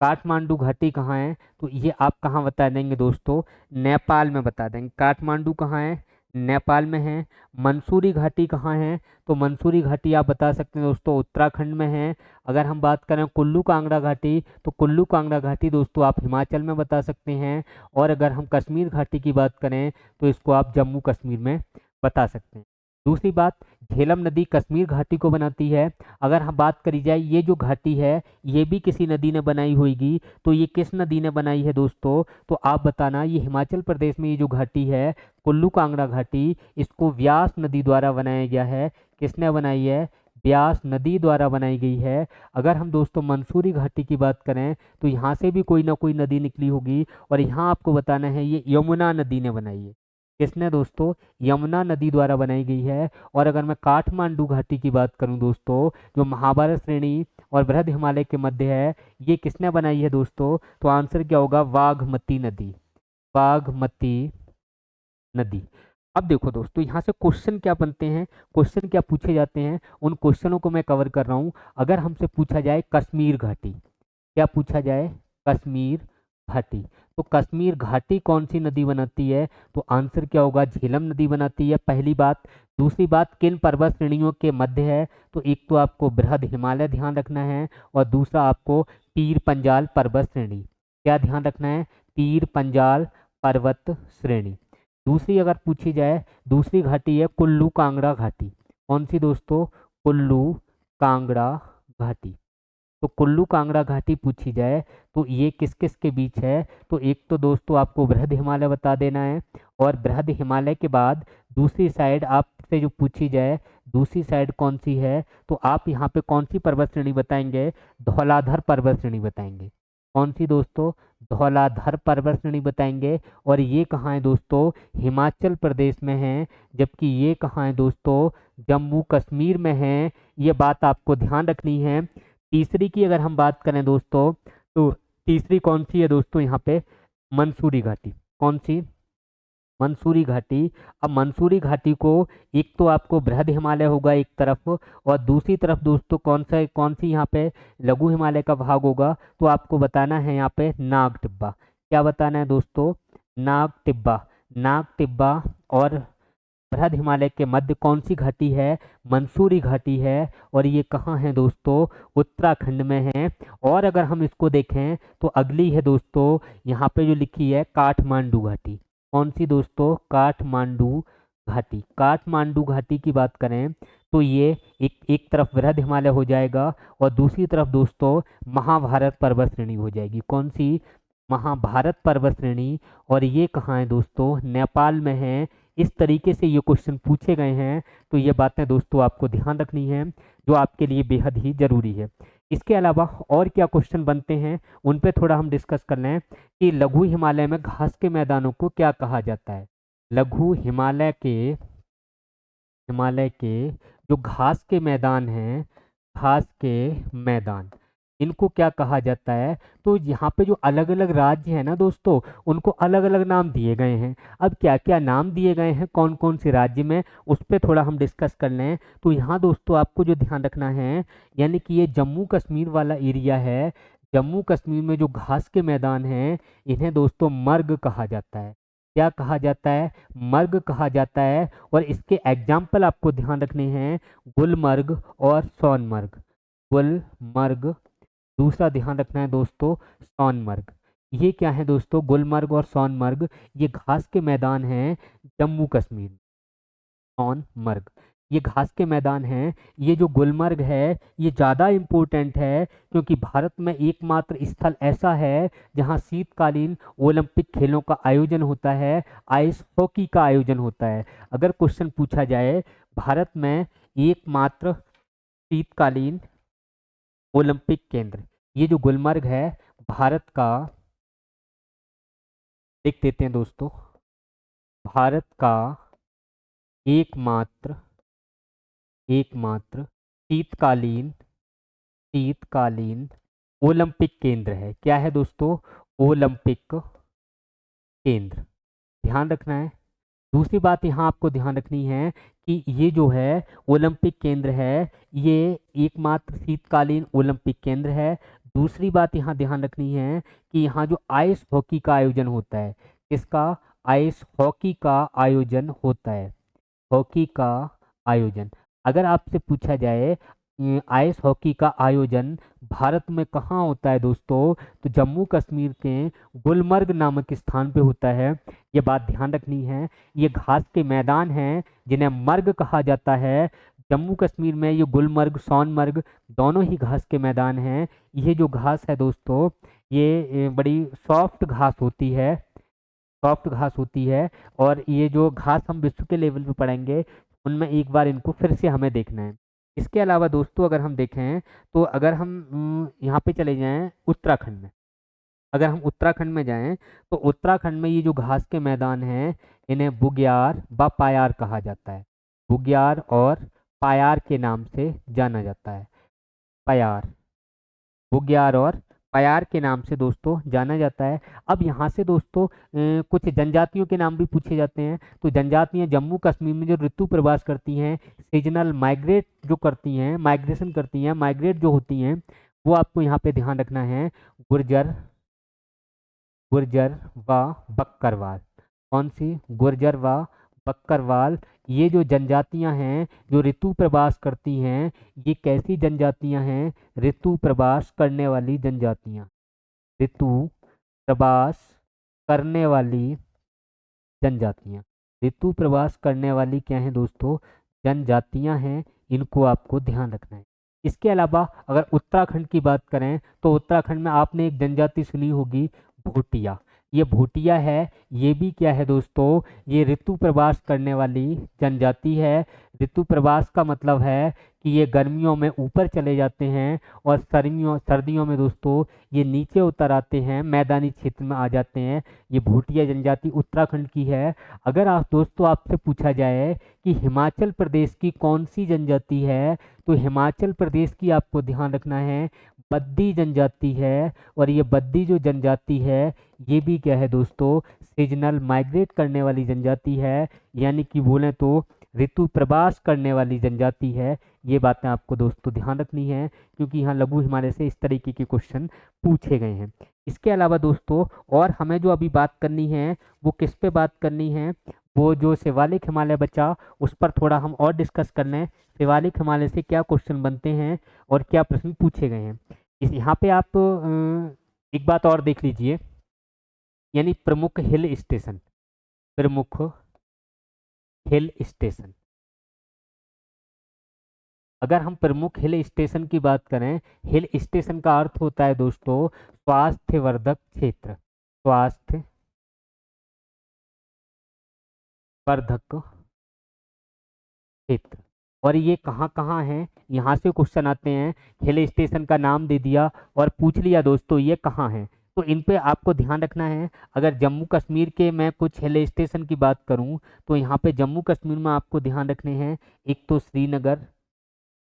काठमांडू घाटी कहाँ है, तो ये आप कहाँ बता देंगे दोस्तों, नेपाल में बता देंगे। काठमांडू कहाँ है, नेपाल में है। मंसूरी घाटी कहाँ है, तो मंसूरी घाटी आप बता सकते हैं दोस्तों उत्तराखंड में है। अगर हम बात करें कुल्लू कांगड़ा घाटी, तो कुल्लू कांगड़ा घाटी दोस्तों आप हिमाचल में बता सकते हैं। और अगर हम कश्मीर घाटी की बात करें तो इसको आप जम्मू कश्मीर में बता सकते हैं। दूसरी बात, झेलम नदी कश्मीर घाटी को बनाती है। अगर हम बात करी जाए ये जो घाटी है ये भी किसी नदी ने बनाई होगी, तो ये किस नदी ने बनाई है दोस्तों, तो आप बताना। ये हिमाचल प्रदेश में ये जो घाटी है कुल्लू कांगड़ा घाटी, इसको व्यास नदी द्वारा बनाया गया है। किसने बनाई है, व्यास नदी द्वारा बनाई गई है। अगर हम दोस्तों मंसूरी घाटी की बात करें तो यहाँ से भी कोई ना कोई नदी निकली होगी, और यहाँ आपको बताना है ये यमुना नदी ने बनाई है। किसने दोस्तों, यमुना नदी द्वारा बनाई गई है। और अगर मैं काठमांडू घाटी की बात करूं दोस्तों, जो महाभारत श्रेणी और बृहद हिमालय के मध्य है, ये किसने बनाई है दोस्तों, तो आंसर क्या होगा, बागमती नदी। बागमती नदी। अब देखो दोस्तों यहाँ से क्वेश्चन क्या बनते हैं, क्वेश्चन क्या पूछे जाते हैं, उन क्वेश्चनों को मैं कवर कर रहा हूँ। अगर हमसे पूछा जाए कश्मीर घाटी, क्या पूछा जाए, कश्मीर घाटी, तो कश्मीर घाटी कौन सी नदी बनाती है, तो आंसर क्या होगा, झेलम नदी बनाती है, पहली बात। दूसरी बात, किन पर्वत श्रेणियों के मध्य है, तो एक तो आपको बृहद हिमालय ध्यान रखना है, और दूसरा आपको पीर पंजाल पर्वत श्रेणी। क्या ध्यान रखना है, पीर पंजाल पर्वत श्रेणी। दूसरी अगर पूछी जाए, दूसरी घाटी है कुल्लू कांगड़ा घाटी। कौन सी दोस्तों, कुल्लू कांगड़ा घाटी। तो कुल्लू कांगड़ा घाटी पूछी जाए तो ये किस किस के बीच है, तो एक तो दोस्तों आपको बृहद हिमालय बता देना है, और बृहद हिमालय के बाद दूसरी साइड आपसे जो पूछी जाए, दूसरी साइड कौन सी है, तो आप यहाँ पे कौन सी पर्वत श्रेणी बताएंगे, धौलाधर पर्वत श्रेणी बताएंगे। कौन सी दोस्तों? धौलाधर पर्वत श्रेणी बताएंगे। और ये कहाँ है दोस्तों? हिमाचल प्रदेश में है। जबकि ये कहाँ है दोस्तों? जम्मू कश्मीर में है। ये बात आपको ध्यान रखनी है। तीसरी की अगर हम बात करें दोस्तों, तो तीसरी कौन सी है दोस्तों? यहाँ पे मंसूरी घाटी। कौन सी? मंसूरी घाटी। अब मंसूरी घाटी को, एक तो आपको बृहद हिमालय होगा एक तरफ, और दूसरी तरफ दोस्तों कौन सी यहाँ पे लघु हिमालय का भाग होगा? तो आपको बताना है यहाँ पे नाग टिब्बा। क्या बताना है दोस्तों? नाग टिब्बा। नाग टिब्बा। और बृहद हिमालय के मध्य कौन सी घाटी है? मंसूरी घाटी है। और ये कहाँ है दोस्तों? उत्तराखंड में है। और अगर हम इसको देखें तो अगली है दोस्तों, यहाँ पे जो लिखी है काठमांडू घाटी। कौन सी दोस्तों? काठमांडू घाटी। काठमांडू घाटी की बात करें तो ये एक तरफ बृहद हिमालय हो जाएगा, और दूसरी तरफ दोस्तों महाभारत पर्वत श्रेणी हो जाएगी। कौन सी? महाभारत पर्वत श्रेणी। और ये कहाँ है दोस्तों? नेपाल में है। इस तरीके से ये क्वेश्चन पूछे गए हैं, तो ये बातें दोस्तों आपको ध्यान रखनी है, जो आपके लिए बेहद ही जरूरी है। इसके अलावा और क्या क्वेश्चन बनते हैं, उन पे थोड़ा हम डिस्कस कर लें कि लघु हिमालय में घास के मैदानों को क्या कहा जाता है? लघु हिमालय के जो घास के मैदान हैं, घास के मैदान, इनको क्या कहा जाता है? तो यहाँ पे जो अलग अलग राज्य हैं ना दोस्तों, उनको अलग अलग नाम दिए गए हैं। अब क्या क्या नाम दिए गए हैं कौन कौन से राज्य में, उस पर थोड़ा हम डिस्कस कर लें। तो यहाँ दोस्तों आपको जो ध्यान रखना है, यानी कि ये जम्मू कश्मीर वाला एरिया है। जम्मू कश्मीर में जो घास के मैदान हैं, इन्हें दोस्तों मर्ग कहा जाता है। क्या कहा जाता है? मर्ग कहा जाता है। और इसके एग्जाम्पल आपको ध्यान रखने हैं, गुलमर्ग और सोनमर्ग। गुलमर्ग। दूसरा ध्यान रखना है दोस्तों सोनमर्ग। ये क्या है दोस्तों? गुलमर्ग और सोनमर्ग, ये घास के मैदान हैं जम्मू कश्मीर। सोनमर्ग ये घास के मैदान हैं। ये जो गुलमर्ग है ये ज़्यादा इम्पोर्टेंट है, क्योंकि भारत में एकमात्र स्थल ऐसा है जहां शीतकालीन ओलंपिक खेलों का आयोजन होता है, आइस हॉकी का आयोजन होता है। अगर क्वेश्चन पूछा जाए, भारत में एकमात्र शीतकालीन ओलंपिक केंद्र, ये जो गुलमर्ग है भारत का, देख देते हैं दोस्तों, भारत का एकमात्र शीतकालीन ओलंपिक केंद्र है। क्या है दोस्तों? ओलंपिक केंद्र। ध्यान रखना है। दूसरी बात यहाँ आपको ध्यान रखनी है कि ये जो है ओलंपिक केंद्र है, ये एकमात्र शीतकालीन ओलंपिक केंद्र है। दूसरी बात यहाँ ध्यान रखनी है कि यहाँ जो आइस हॉकी का आयोजन होता है, इसका आइस हॉकी का आयोजन होता है। हॉकी का आयोजन, अगर आपसे पूछा जाए आइस हॉकी का आयोजन भारत में कहाँ होता है दोस्तों, तो जम्मू कश्मीर के गुलमर्ग नामक स्थान पे होता है। ये बात ध्यान रखनी है। ये घास के मैदान हैं जिन्हें मर्ग कहा जाता है। जम्मू कश्मीर में ये गुलमर्ग सोनमर्ग दोनों ही घास के मैदान हैं। ये जो घास है दोस्तों, ये बड़ी सॉफ्ट घास होती है, और ये जो घास हम विश्व के लेवल पे पढ़ेंगे, उनमें एक बार इनको फिर से हमें देखना है। इसके अलावा दोस्तों अगर हम देखें, तो अगर हम यहाँ पे चले जाएं उत्तराखंड में, अगर हम उत्तराखंड में जाएं, तो उत्तराखंड में ये जो घास के मैदान हैं, इन्हें बुग्याल व पायार कहा जाता है। बुग्याल और पायार के नाम से जाना जाता है। पायार, बुग्याल और पायार के नाम से दोस्तों जाना जाता है। अब यहाँ से दोस्तों कुछ जनजातियों के नाम भी पूछे जाते हैं। तो जनजातियाँ जम्मू कश्मीर में जो ऋतु प्रवास करती हैं, सीजनल माइग्रेट जो करती हैं, माइग्रेशन करती हैं, माइग्रेट जो होती हैं, वो आपको यहाँ पे ध्यान रखना है। गुर्जर व बक्करवाल। कौन सी? गुर्जर व बक्करवाल। ये जो जनजातियां हैं जो ऋतु प्रवास करती हैं, ये कैसी जनजातियां हैं? ऋतु प्रवास करने वाली जनजातियां। ऋतु प्रवास करने वाली जनजातियां। ऋतु प्रवास करने वाली क्या है दोस्तों? जनजातियां हैं। इनको आपको ध्यान रखना है। इसके अलावा अगर उत्तराखंड की बात करें, तो उत्तराखंड में आपने एक जनजाति सुनी होगी, भूटिया। ये भूटिया है, ये भी क्या है दोस्तों, ये ऋतु प्रवास करने वाली जनजाति है। ऋतु प्रवास का मतलब है कि ये गर्मियों में ऊपर चले जाते हैं और सर्दियों सर्दियों में दोस्तों ये नीचे उतर आते हैं, मैदानी क्षेत्र में आ जाते हैं। ये भूटिया जनजाति उत्तराखंड की है। अगर आप दोस्तों आपसे पूछा जाए कि हिमाचल प्रदेश की कौन सी जनजाति है, तो हिमाचल प्रदेश की आपको ध्यान रखना है बद्दी जनजाति है। और ये बद्दी जो जनजाति है ये भी क्या है दोस्तों, सीजनल माइग्रेट करने वाली जनजाति है, यानी कि बोलें तो ऋतु प्रवास करने वाली जनजाति है। ये बातें आपको दोस्तों ध्यान रखनी है, क्योंकि यहाँ लघु हिमालय से इस तरीके के क्वेश्चन पूछे गए हैं। इसके अलावा दोस्तों और हमें जो अभी बात करनी है वो किस पे बात करनी है, वो जो शिवालिक हिमालय बचा उस पर थोड़ा हम और डिस्कस कर लें। शिवालिक हिमालय से क्या क्वेश्चन बनते हैं और क्या प्रश्न पूछे गए हैं। इस यहाँ पे आप एक बात और देख लीजिए, यानी प्रमुख हिल स्टेशन। प्रमुख हिल स्टेशन, अगर हम प्रमुख हिल स्टेशन की बात करें, हिल स्टेशन का अर्थ होता है दोस्तों स्वास्थ्यवर्धक क्षेत्र। स्वास्थ्य वर्धक क्षेत्र। और ये कहाँ कहाँ है, यहाँ से क्वेश्चन आते हैं। हिल स्टेशन का नाम दे दिया और पूछ लिया दोस्तों ये कहाँ है, तो इन पे आपको ध्यान रखना है। अगर जम्मू कश्मीर के मैं कुछ हिल स्टेशन की बात करूँ, तो यहाँ पे जम्मू कश्मीर में आपको ध्यान रखने हैं। एक तो श्रीनगर,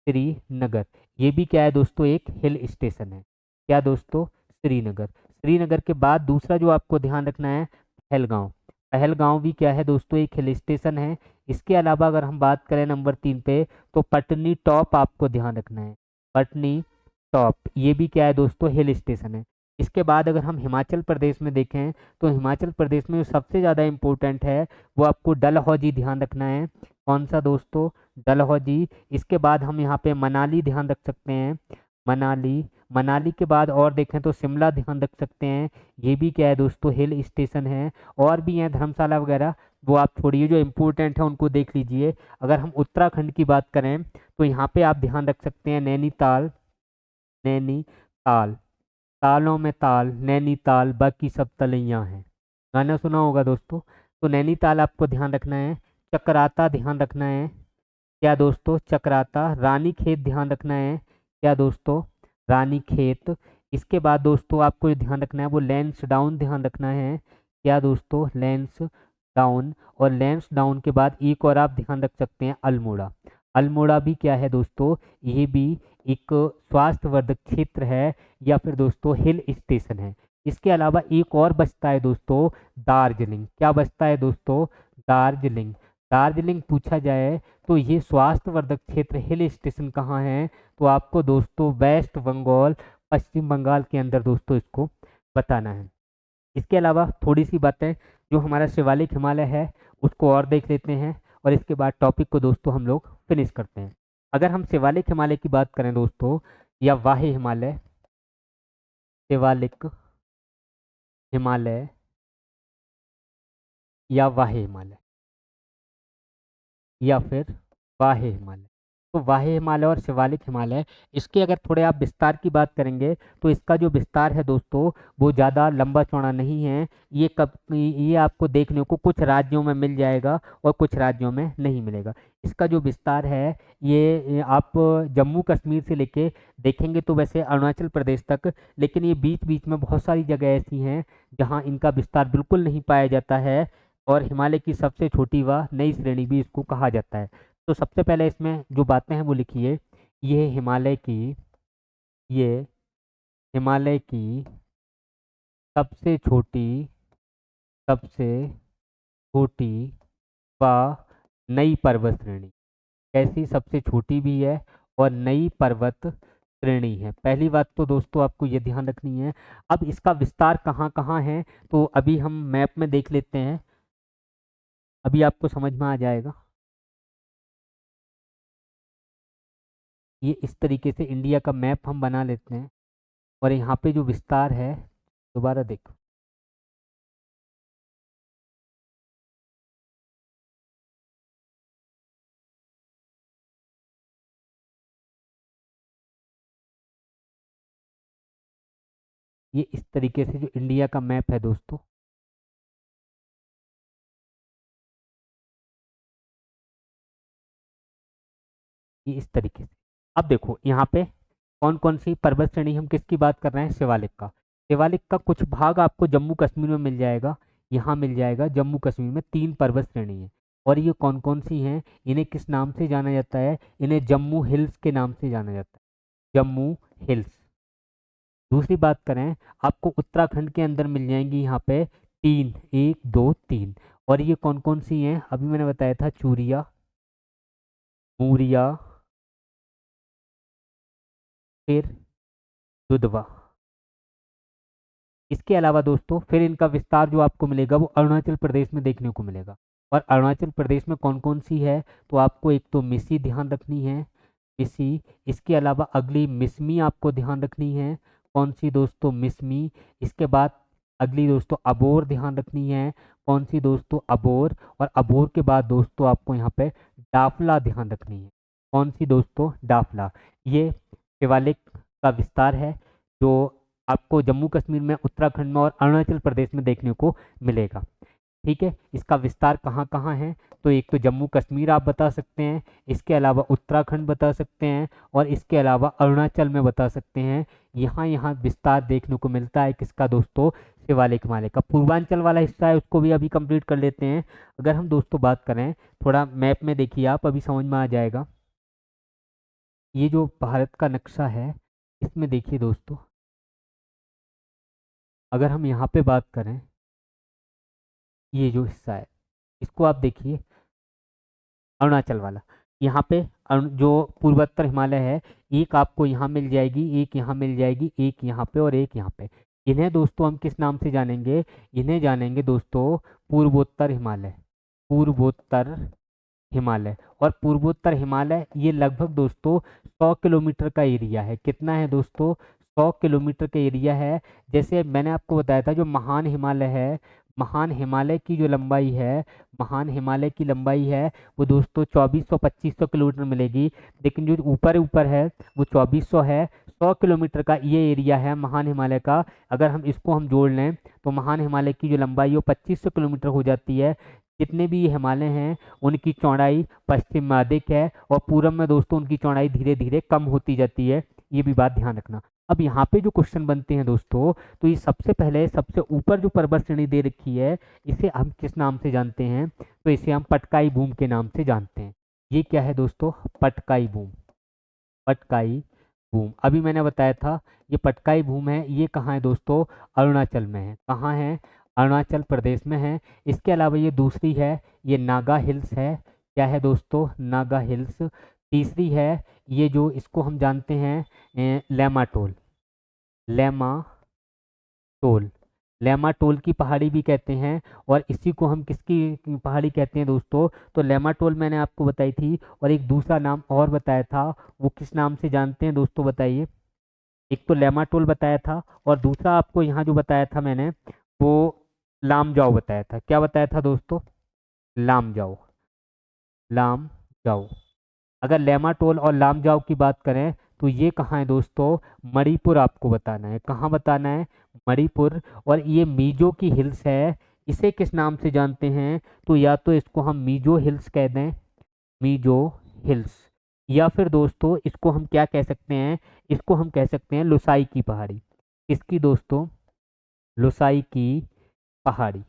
श्रीनगर ये भी क्या है दोस्तों एक हिल स्टेशन है। क्या दोस्तों, श्रीनगर। श्रीनगर के बाद दूसरा जो आपको ध्यान रखना है पहलगांव। पहलगांव भी क्या है दोस्तों एक हिल स्टेशन है। इसके अलावा अगर हम बात करें नंबर 3 पे, तो पटनी टॉप आपको ध्यान रखना है। पटनी टॉप ये भी क्या है दोस्तों हिल स्टेशन है। इसके बाद अगर हम हिमाचल प्रदेश में देखें, तो हिमाचल प्रदेश में जो सबसे ज़्यादा इम्पोर्टेंट है वो आपको डलहौजी ध्यान रखना है। कौन सा दोस्तों, डलहौजी। इसके बाद हम यहाँ पे मनाली ध्यान रख सकते हैं। मनाली, मनाली के बाद और देखें तो शिमला ध्यान रख सकते हैं। ये भी क्या है दोस्तों हिल स्टेशन है। और भी हैं धर्मशाला वगैरह, वो आप छोड़िए, जो इम्पोर्टेंट है उनको देख लीजिए। अगर हम उत्तराखंड की बात करें, तो यहाँ पे आप ध्यान रख सकते हैं नैनीताल। नैनीताल, तालों में ताल, नैनीताल बाकी सब तलैया हैं, गाना सुना होगा दोस्तों। तो नैनीताल आपको ध्यान रखना है। चक्राता ध्यान रखना है। क्या दोस्तों, चक्राता। रानी खेत ध्यान रखना है। क्या दोस्तों, रानी खेत। इसके बाद दोस्तों आपको जो ध्यान रखना है वो लेंस डाउन ध्यान रखना है। क्या दोस्तों, लेंस डाउन। और लेंस डाउन के बाद एक और आप ध्यान रख सकते हैं अल्मोड़ा। अल्मोड़ा भी क्या है दोस्तों, ये भी एक स्वास्थ्यवर्धक क्षेत्र है या फिर दोस्तों हिल स्टेशन है। इसके अलावा एक और बचता है दोस्तों दार्जिलिंग। क्या बचता है दोस्तों, दार्जिलिंग। दार्जिलिंग पूछा जाए तो ये स्वास्थ्यवर्धक क्षेत्र हिल स्टेशन कहाँ है, तो आपको दोस्तों वेस्ट बंगाल, पश्चिम बंगाल के अंदर दोस्तों इसको बताना है। इसके अलावा थोड़ी सी बातें जो हमारा शिवालिक हिमालय है उसको और देख लेते हैं, और इसके बाद टॉपिक को दोस्तों हम लोग फिनिश करते हैं। अगर हम शिवालिक हिमालय की बात करें दोस्तों, या वाहे हिमालय, शिवालिक हिमालय या वाहे हिमालय, या फिर वाहे हिमालय, तो वाहे हिमालय और शिवालिक हिमालय, इसके अगर थोड़े आप विस्तार की बात करेंगे, तो इसका जो विस्तार है दोस्तों वो ज़्यादा लंबा चौड़ा नहीं है। ये आपको देखने को कुछ राज्यों में मिल जाएगा और कुछ राज्यों में नहीं मिलेगा। इसका जो विस्तार है ये आप जम्मू कश्मीर से लेके देखेंगे तो वैसे अरुणाचल प्रदेश तक, लेकिन ये बीच बीच में बहुत सारी जगह ऐसी हैं जहाँ इनका विस्तार बिल्कुल नहीं पाया जाता है, और हिमालय की सबसे छोटी व नई श्रेणी भी इसको कहा जाता है। तो सबसे पहले इसमें जो बातें हैं वो लिखिए। ये हिमालय की ये हिमालय की सबसे छोटी, सबसे छोटी व नई पर्वत श्रेणी। कैसी, सबसे छोटी भी है और नई पर्वत श्रेणी है। पहली बात तो दोस्तों आपको ये ध्यान रखनी है। अब इसका विस्तार कहाँ कहाँ है, तो अभी हम मैप में देख लेते हैं, अभी आपको समझ में आ जाएगा। ये इस तरीके से इंडिया का मैप हम बना लेते हैं, और यहाँ पे जो विस्तार है, दोबारा देखो, ये इस तरीके से जो इंडिया का मैप है दोस्तों, ये इस तरीके से। अब देखो यहाँ पे कौन कौन सी पर्वत श्रेणी, हम किसकी बात कर रहे हैं, शिवालिक का। शिवालिक का कुछ भाग आपको जम्मू कश्मीर में मिल जाएगा, यहाँ मिल जाएगा जम्मू कश्मीर में 3 पर्वत श्रेणी है। और ये कौन कौन सी हैं, इन्हें किस नाम से जाना जाता है, इन्हें जम्मू हिल्स के नाम से जाना जाता है, जम्मू हिल्स। दूसरी बात करें, आपको उत्तराखंड के अंदर मिल जाएंगी यहाँ पे 3, 1 2 3। और ये कौन कौन सी हैं, अभी मैंने बताया था, चूरिया, मूरिया, फिर दुधवा। इसके अलावा दोस्तों फिर इनका विस्तार जो आपको मिलेगा वो अरुणाचल प्रदेश में देखने को मिलेगा। और अरुणाचल प्रदेश में कौन कौन सी है, तो आपको एक तो मिसी ध्यान रखनी है, मिसी। इसके अलावा अगली मिसमी आपको ध्यान रखनी है, कौन सी दोस्तों, मिसमी। इसके बाद अगली दोस्तों अबोर ध्यान रखनी है, कौन सी दोस्तों, अबोर। और अबोर के बाद दोस्तों आपको यहाँ पे डाफला ध्यान रखनी है, कौन सी दोस्तों, डाफला। ये शिवालिक का विस्तार है जो आपको जम्मू कश्मीर में, उत्तराखंड में और अरुणाचल प्रदेश में देखने को मिलेगा। ठीक है, इसका विस्तार कहाँ कहाँ है, तो एक तो जम्मू कश्मीर आप बता सकते हैं, इसके अलावा उत्तराखंड बता सकते हैं, और इसके अलावा अरुणाचल में बता सकते हैं। यहाँ यहाँ विस्तार देखने को मिलता है किसका दोस्तों, शिवालिक हिमालय का। पूर्वांचल वाला हिस्सा है उसको भी अभी कंप्लीट कर लेते हैं। अगर हम दोस्तों बात करें, थोड़ा मैप में देखिए आप, अभी समझ में आ जाएगा। ये जो भारत का नक्शा है इसमें देखिए दोस्तों, अगर हम यहाँ पे बात करें, ये जो हिस्सा है इसको आप देखिए, अरुणाचल वाला। यहाँ पे जो पूर्वोत्तर हिमालय है, एक आपको यहाँ मिल जाएगी, एक यहाँ मिल जाएगी, एक यहाँ पे और एक यहाँ पे। इन्हें दोस्तों हम किस नाम से जानेंगे, इन्हें जानेंगे दोस्तों पूर्वोत्तर हिमालय, पूर्वोत्तर हिमालय। और पूर्वोत्तर हिमालय ये लगभग दोस्तों 100 किलोमीटर का एरिया है। कितना है दोस्तों, 100 किलोमीटर का एरिया है। जैसे मैंने आपको बताया था जो महान हिमालय है, महान हिमालय की जो लंबाई है, महान हिमालय की लंबाई है वो दोस्तों 2400-2500 किलोमीटर मिलेगी। लेकिन जो ऊपर ऊपर है वो 2400 है। 100 किलोमीटर का ये एरिया है महान हिमालय का। अगर हम इसको हम जोड़ लें तो महान हिमालय की जो लंबाई है वो 2500 किलोमीटर हो जाती है। जितने भी ये हिमालय हैं उनकी चौड़ाई पश्चिम में अधिक है और पूरब में दोस्तों उनकी चौड़ाई धीरे धीरे कम होती जाती है। ये भी बात ध्यान रखना। अब यहाँ पे जो क्वेश्चन बनते हैं दोस्तों, तो ये सबसे पहले सबसे ऊपर जो पर्वत श्रेणी दे रखी है इसे हम किस नाम से जानते हैं, तो इसे हम पटकाई बूम के नाम से जानते हैं। ये क्या है दोस्तों, पटकाई बूम, पटकाई बूम। अभी मैंने बताया था ये पटकाई बूम है, ये कहाँ है दोस्तों, अरुणाचल में है। कहाँ है, अरुणाचल प्रदेश में है। इसके अलावा ये दूसरी है, ये नागा हिल्स है। क्या है दोस्तों, नागा हिल्स। तीसरी है ये जो इसको हम जानते हैं लेमाटोल, लेमाटोल, लेमाटोल की पहाड़ी भी कहते हैं। और इसी को हम किसकी पहाड़ी कहते हैं दोस्तों, तो लेमाटोल मैंने आपको बताई थी। और एक दूसरा नाम और बताया था, वो किस नाम से जानते हैं दोस्तों बताइए। एक तो लेमाटोल बताया था और दूसरा आपको यहाँ जो बताया था मैंने वो लामजाओ बताया था। क्या बताया था दोस्तों, लामजाओ, लामजाओ। अगर लेमाटोल और लामजाओ की बात करें तो ये कहाँ है दोस्तों, मणिपुर आपको बताना है। कहाँ बताना है, मणिपुर। और ये मीजो की हिल्स है, इसे किस नाम से जानते हैं, तो या तो इसको हम मीजो हिल्स कह दें, मीजो हिल्स। या फिर दोस्तों इसको हम क्या कह सकते हैं, इसको हम कह सकते हैं लुसाई की पहाड़ी। किसकी दोस्तों, लुसाई की पहाड़ी।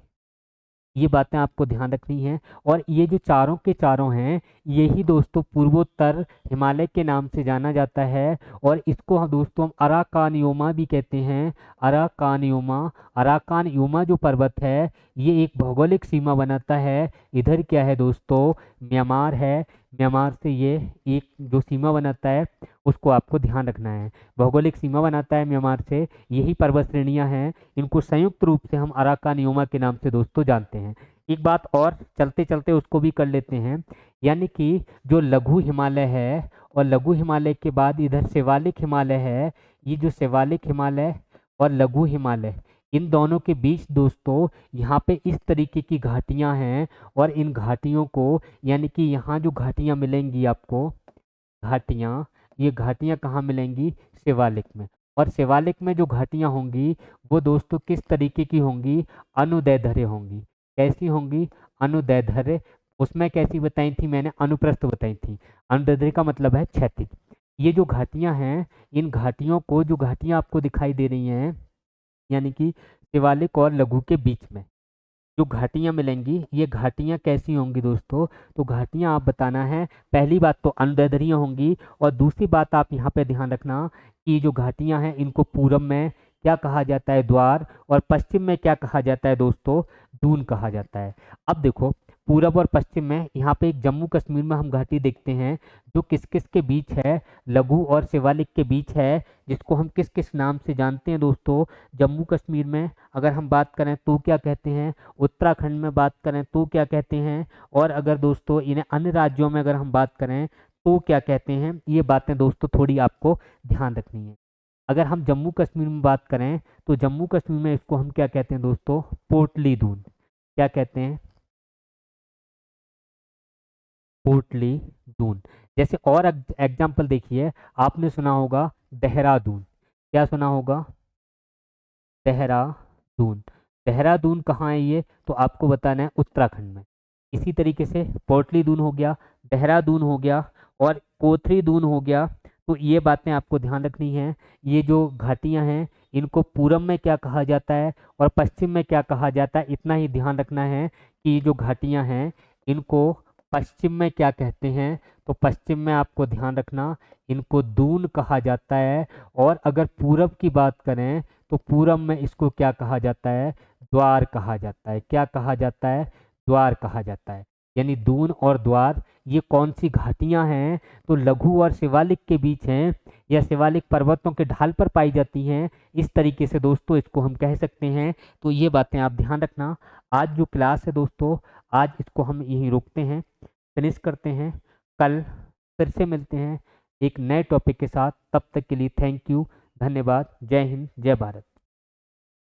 ये बातें आपको ध्यान रखनी है। और ये जो चारों के चारों हैं यही दोस्तों पूर्वोत्तर हिमालय के नाम से जाना जाता है। और इसको हम दोस्तों हम अराकानयोमा भी कहते हैं, अराकानयोमा। अराकानयोमा जो पर्वत है ये एक भौगोलिक सीमा बनाता है। इधर क्या है दोस्तों, म्यांमार है। म्यांमार से ये एक जो सीमा बनाता है उसको आपको ध्यान रखना है। भौगोलिक सीमा बनाता है म्यांमार से, यही पर्वत श्रेणियां हैं। इनको संयुक्त रूप से हम अराकानयोमा के नाम से दोस्तों जानते हैं। एक बात और चलते चलते उसको भी कर लेते हैं, यानी कि जो लघु हिमालय है और लघु हिमालय के बाद इधर शिवालिक हिमालय है। ये जो शिवालिक हिमालय और लघु हिमालय, इन दोनों के बीच दोस्तों यहाँ पे इस तरीके की घाटियाँ हैं। और इन घाटियों को, यानी कि यहाँ जो घाटियाँ मिलेंगी आपको, घाटियाँ, ये घाटियाँ कहाँ मिलेंगी, शिवालिक में। और शिवालिक में जो घाटियाँ होंगी वो दोस्तों किस तरीके की होंगी, अनुदैर्ध्य होंगी। कैसी होंगी, अनुदैर्ध्य उसमें कैसी बताई थी मैंने, अनुप्रस्थ बताई थी। अनुदैर्ध्य का मतलब है क्षैतिज। ये जो घाटियां हैं, इन घाटियों को, जो घाटियां आपको दिखाई दे रही हैं, यानी कि शिवालिक और लघु के बीच में जो घाटियां मिलेंगी, ये घाटियां कैसी होंगी दोस्तों? तो घाटियां आप बताना है, पहली बात तो अनुदैर्ध्य होंगी, और दूसरी बात आप यहाँ पे ध्यान रखना कि जो घाटियां हैं इनको पूरब में क्या कहा जाता है? द्वार। और पश्चिम में क्या कहा जाता है दोस्तों? दून कहा जाता है। अब देखो, पूरब और पश्चिम में यहाँ पे एक जम्मू कश्मीर में हम घाटी देखते हैं जो किस किस के बीच है? लघु और शिवालिक के बीच है, जिसको हम किस किस नाम से जानते हैं दोस्तों? जम्मू कश्मीर में अगर हम बात करें तो क्या कहते हैं? उत्तराखंड में बात करें तो क्या कहते हैं? और अगर दोस्तों इन्हें अन्य राज्यों में अगर हम बात करें तो क्या कहते हैं? ये बातें दोस्तों थोड़ी आपको ध्यान रखनी है। अगर हम जम्मू कश्मीर में बात करें तो जम्मू कश्मीर में इसको हम क्या कहते हैं दोस्तों? पोटली दून। क्या कहते हैं? पोटली दून। जैसे और एग्जाम्पल देखिए, आपने सुना होगा देहरादून। क्या सुना होगा? देहरादून। देहरादून कहाँ है ये? तो आपको बताना है उत्तराखंड में। इसी तरीके से पोटली दून हो गया, देहरादून हो गया, और कोथरी दून हो गया। तो ये बातें आपको ध्यान रखनी है। ये जो घाटियां हैं इनको पूरब में क्या कहा जाता है और पश्चिम में क्या कहा जाता है, इतना ही ध्यान रखना है कि ये जो घाटियां हैं इनको पश्चिम में क्या कहते हैं? तो पश्चिम में आपको ध्यान रखना, इनको दून कहा जाता है। और अगर पूरब की बात करें तो पूरब में इसको क्या कहा जाता है? द्वार कहा जाता है। क्या कहा जाता है? द्वार कहा जाता है। यानी दून और द्वार ये कौन सी घाटियां हैं? तो लघु और शिवालिक के बीच हैं, या शिवालिक पर्वतों के ढाल पर पाई जाती हैं। इस तरीके से दोस्तों इसको हम कह सकते हैं। तो ये बातें आप ध्यान रखना। आज जो क्लास है दोस्तों, आज इसको हम यहीं रोकते हैं, फिनिश करते हैं। कल फिर से मिलते हैं एक नए टॉपिक के साथ। तब तक के लिए थैंक यू, धन्यवाद। जय हिंद, जय भारत।